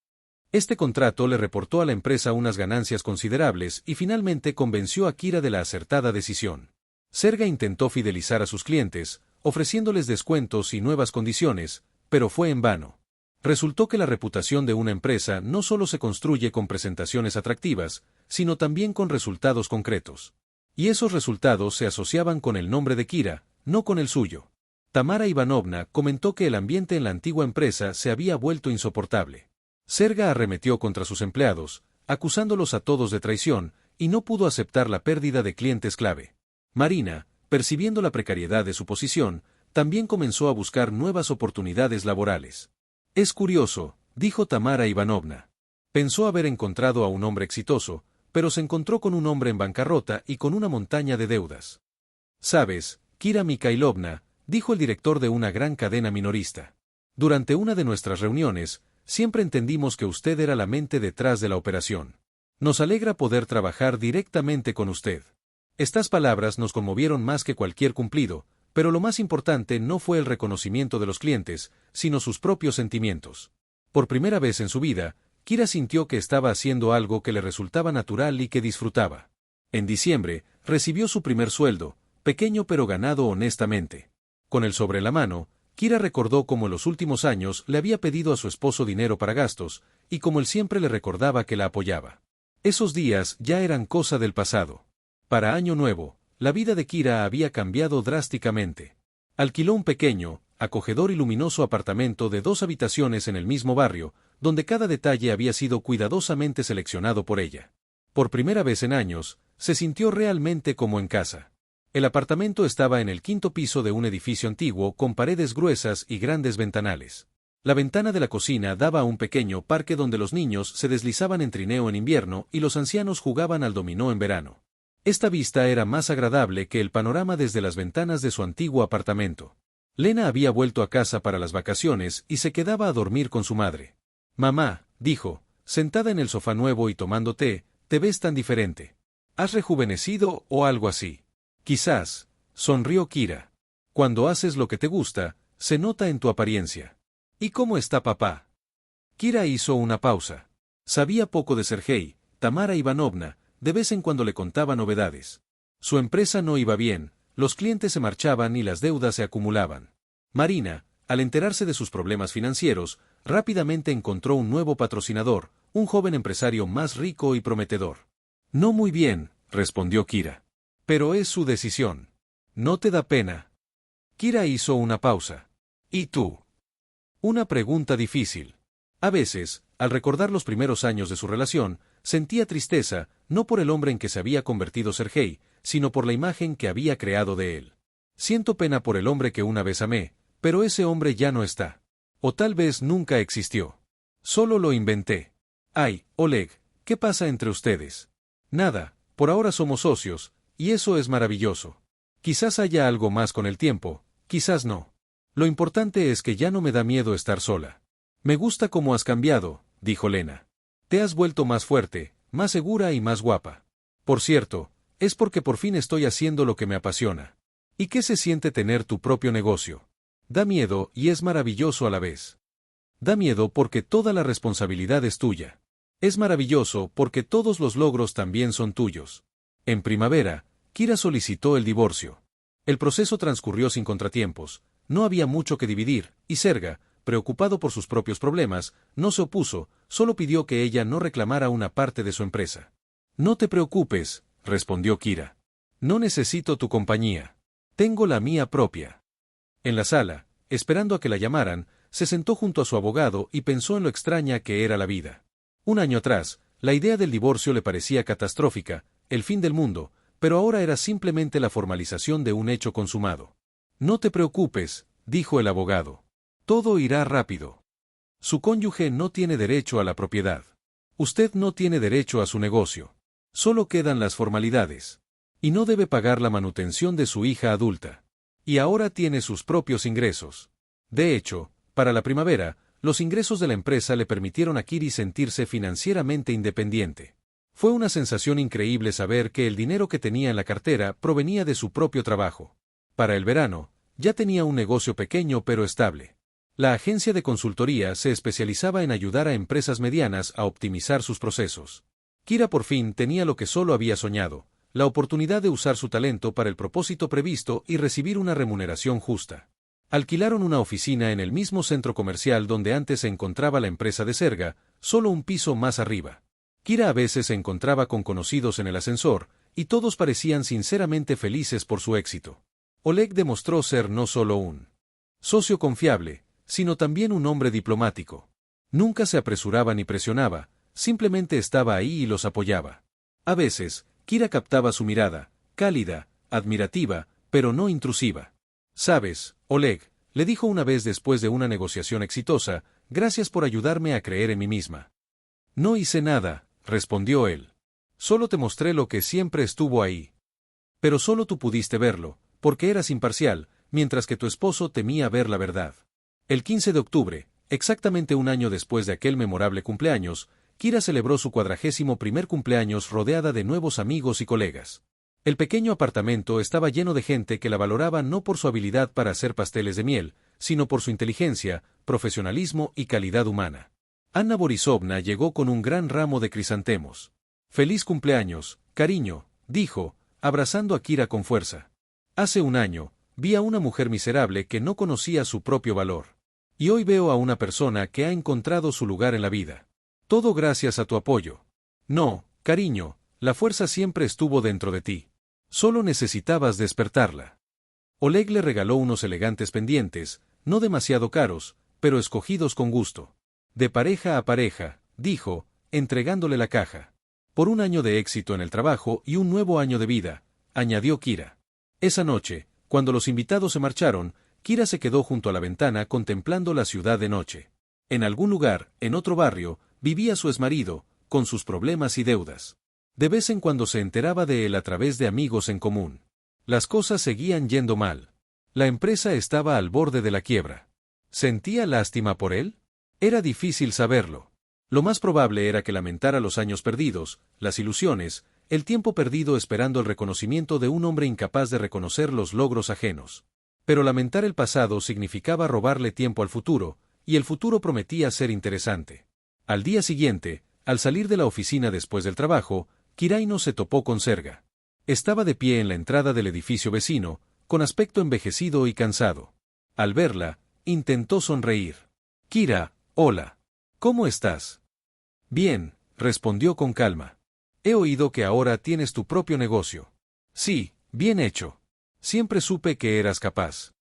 Este contrato le reportó a la empresa unas ganancias considerables y finalmente convenció a Kira de la acertada decisión. Serga intentó fidelizar a sus clientes, ofreciéndoles descuentos y nuevas condiciones, pero fue en vano. Resultó que la reputación de una empresa no solo se construye con presentaciones atractivas, sino también con resultados concretos. Y esos resultados se asociaban con el nombre de Kira, no con el suyo. Tamara Ivanovna comentó que el ambiente en la antigua empresa se había vuelto insoportable. Serga arremetió contra sus empleados, acusándolos a todos de traición, y no pudo aceptar la pérdida de clientes clave. Marina, percibiendo la precariedad de su posición, también comenzó a buscar nuevas oportunidades laborales. «Es curioso», dijo Tamara Ivanovna. Pensó haber encontrado a un hombre exitoso, pero se encontró con un hombre en bancarrota y con una montaña de deudas. «¿Sabes, Kira Mikhailovna?», dijo el director de una gran cadena minorista. «Durante una de nuestras reuniones, siempre entendimos que usted era la mente detrás de la operación. Nos alegra poder trabajar directamente con usted». Estas palabras nos conmovieron más que cualquier cumplido, pero lo más importante no fue el reconocimiento de los clientes, sino sus propios sentimientos. Por primera vez en su vida, Kira sintió que estaba haciendo algo que le resultaba natural y que disfrutaba. En diciembre, recibió su primer sueldo, pequeño pero ganado honestamente. Con el sobre la mano, Kira recordó cómo en los últimos años le había pedido a su esposo dinero para gastos, y cómo él siempre le recordaba que la apoyaba. Esos días ya eran cosa del pasado. Para Año Nuevo, la vida de Kira había cambiado drásticamente. Alquiló un pequeño, acogedor y luminoso apartamento de 2 habitaciones en el mismo barrio, donde cada detalle había sido cuidadosamente seleccionado por ella. Por primera vez en años, se sintió realmente como en casa. El apartamento estaba en el 5º piso de un edificio antiguo con paredes gruesas y grandes ventanales. La ventana de la cocina daba a un pequeño parque donde los niños se deslizaban en trineo en invierno y los ancianos jugaban al dominó en verano. Esta vista era más agradable que el panorama desde las ventanas de su antiguo apartamento. Lena había vuelto a casa para las vacaciones y se quedaba a dormir con su madre. Mamá, dijo, sentada en el sofá nuevo y tomando té, te ves tan diferente. ¿Has rejuvenecido o algo así? Quizás, sonrió Kira. Cuando haces lo que te gusta, se nota en tu apariencia. ¿Y cómo está papá? Kira hizo una pausa. Sabía poco de Sergei, Tamara Ivanovna, de vez en cuando le contaba novedades. Su empresa no iba bien, los clientes se marchaban y las deudas se acumulaban. Marina, al enterarse de sus problemas financieros, rápidamente encontró un nuevo patrocinador, un joven empresario más rico y prometedor. No muy bien, respondió Kira. Pero es su decisión. ¿No te da pena? Kira hizo una pausa. ¿Y tú? Una pregunta difícil. A veces, al recordar los primeros años de su relación, sentía tristeza, no por el hombre en que se había convertido Sergei, sino por la imagen que había creado de él. Siento pena por el hombre que una vez amé, pero ese hombre ya no está. O tal vez nunca existió. Solo lo inventé. Ay, Oleg, ¿qué pasa entre ustedes? Nada, por ahora somos socios, y eso es maravilloso. Quizás haya algo más con el tiempo, quizás no. Lo importante es que ya no me da miedo estar sola. Me gusta cómo has cambiado, dijo Lena. Te has vuelto más fuerte, más segura y más guapa. Por cierto, es porque por fin estoy haciendo lo que me apasiona. ¿Y qué se siente tener tu propio negocio? Da miedo y es maravilloso a la vez. Da miedo porque toda la responsabilidad es tuya. Es maravilloso porque todos los logros también son tuyos. En primavera, Kira solicitó el divorcio. El proceso transcurrió sin contratiempos, no había mucho que dividir, y Serga, preocupado por sus propios problemas, no se opuso, solo pidió que ella no reclamara una parte de su empresa. No te preocupes, respondió Kira. No necesito tu compañía. Tengo la mía propia. En la sala, esperando a que la llamaran, se sentó junto a su abogado y pensó en lo extraña que era la vida. Un año atrás, la idea del divorcio le parecía catastrófica, el fin del mundo, pero ahora era simplemente la formalización de un hecho consumado. No te preocupes, dijo el abogado. Todo irá rápido. Su cónyuge no tiene derecho a la propiedad. Usted no tiene derecho a su negocio. Solo quedan las formalidades. Y no debe pagar la manutención de su hija adulta. Y ahora tiene sus propios ingresos. De hecho, para la primavera, los ingresos de la empresa le permitieron a Kiri sentirse financieramente independiente. Fue una sensación increíble saber que el dinero que tenía en la cartera provenía de su propio trabajo. Para el verano, ya tenía un negocio pequeño pero estable. La agencia de consultoría se especializaba en ayudar a empresas medianas a optimizar sus procesos. Kira por fin tenía lo que solo había soñado, la oportunidad de usar su talento para el propósito previsto y recibir una remuneración justa. Alquilaron una oficina en el mismo centro comercial donde antes se encontraba la empresa de Serga, solo un piso más arriba. Kira a veces se encontraba con conocidos en el ascensor, y todos parecían sinceramente felices por su éxito. Oleg demostró ser no solo un socio confiable, sino también un hombre diplomático. Nunca se apresuraba ni presionaba, simplemente estaba ahí y los apoyaba. A veces, Kira captaba su mirada, cálida, admirativa, pero no intrusiva. «Sabes, Oleg», le dijo una vez después de una negociación exitosa, «gracias por ayudarme a creer en mí misma». «No hice nada», respondió él. «Solo te mostré lo que siempre estuvo ahí. Pero solo tú pudiste verlo, porque eras imparcial, mientras que tu esposo temía ver la verdad». El 15 de octubre, exactamente un año después de aquel memorable cumpleaños, Kira celebró su 41º cumpleaños rodeada de nuevos amigos y colegas. El pequeño apartamento estaba lleno de gente que la valoraba no por su habilidad para hacer pasteles de miel, sino por su inteligencia, profesionalismo y calidad humana. Anna Borisovna llegó con un gran ramo de crisantemos. «Feliz cumpleaños, cariño», dijo, abrazando a Kira con fuerza. «Hace un año, vi a una mujer miserable que no conocía su propio valor. Y hoy veo a una persona que ha encontrado su lugar en la vida. Todo gracias a tu apoyo. No, cariño, la fuerza siempre estuvo dentro de ti. Solo necesitabas despertarla». Oleg le regaló unos elegantes pendientes, no demasiado caros, pero escogidos con gusto. «De pareja a pareja», dijo, entregándole la caja. «Por un año de éxito en el trabajo y un nuevo año de vida», añadió Kira. Esa noche, cuando los invitados se marcharon, Kira se quedó junto a la ventana contemplando la ciudad de noche. En algún lugar, en otro barrio, vivía su exmarido, con sus problemas y deudas. De vez en cuando se enteraba de él a través de amigos en común. Las cosas seguían yendo mal. La empresa estaba al borde de la quiebra. ¿Sentía lástima por él? Era difícil saberlo. Lo más probable era que lamentara los años perdidos, las ilusiones, el tiempo perdido esperando el reconocimiento de un hombre incapaz de reconocer los logros ajenos. Pero lamentar el pasado significaba robarle tiempo al futuro, y el futuro prometía ser interesante. Al día siguiente, al salir de la oficina después del trabajo, Kiraino se topó con Serga. Estaba de pie en la entrada del edificio vecino, con aspecto envejecido y cansado. Al verla, intentó sonreír. «Kira, hola. ¿Cómo estás?» «Bien», respondió con calma. «He oído que ahora tienes tu propio negocio». «Sí, bien hecho. Siempre supe que eras capaz».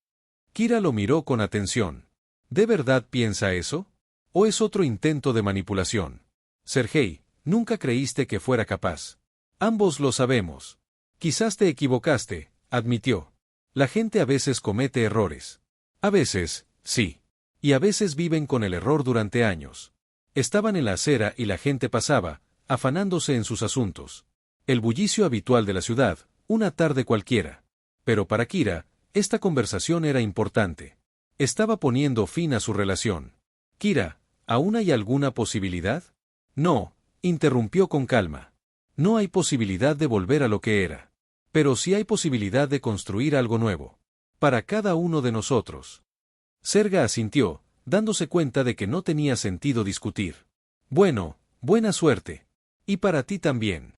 Kira lo miró con atención. ¿De verdad piensa eso? ¿O es otro intento de manipulación? Sergei, nunca creíste que fuera capaz. Ambos lo sabemos. Quizás te equivocaste, admitió. La gente a veces comete errores. A veces, sí. Y a veces viven con el error durante años. Estaban en la acera y la gente pasaba, afanándose en sus asuntos. El bullicio habitual de la ciudad, una tarde cualquiera. Pero para Kira, esta conversación era importante. Estaba poniendo fin a su relación. «Kira, ¿aún hay alguna posibilidad?» «No», interrumpió con calma. «No hay posibilidad de volver a lo que era. Pero sí hay posibilidad de construir algo nuevo. Para cada uno de nosotros». Serga asintió, dándose cuenta de que no tenía sentido discutir. «Bueno, buena suerte. Y para ti también».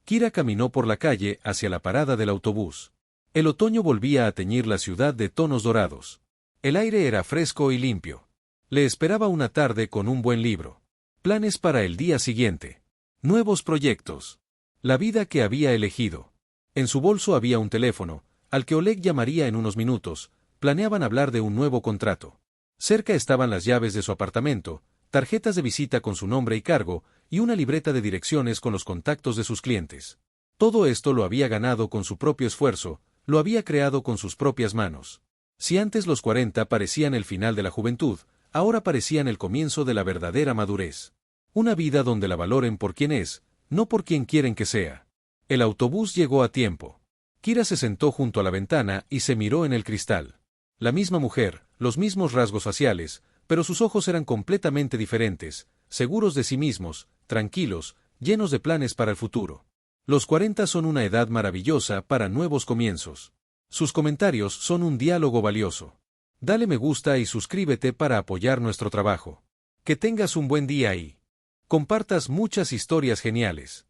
Kira caminó por la calle hacia la parada del autobús. El otoño volvía a teñir la ciudad de tonos dorados. El aire era fresco y limpio. Le esperaba una tarde con un buen libro. Planes para el día siguiente. Nuevos proyectos. La vida que había elegido. En su bolso había un teléfono, al que Oleg llamaría en unos minutos. Planeaban hablar de un nuevo contrato. Cerca estaban las llaves de su apartamento, tarjetas de visita con su nombre y cargo, y una libreta de direcciones con los contactos de sus clientes. Todo esto lo había ganado con su propio esfuerzo, lo había creado con sus propias manos. Si antes los 40 parecían el final de la juventud, ahora parecían el comienzo de la verdadera madurez. Una vida donde la valoren por quien es, no por quien quieren que sea. El autobús llegó a tiempo. Kira se sentó junto a la ventana y se miró en el cristal. La misma mujer, los mismos rasgos faciales, pero sus ojos eran completamente diferentes, seguros de sí mismos, tranquilos, llenos de planes para el futuro. Los 40 son una edad maravillosa para nuevos comienzos. Sus comentarios son un diálogo valioso. Dale me gusta y suscríbete para apoyar nuestro trabajo. Que tengas un buen día y compartas muchas historias geniales.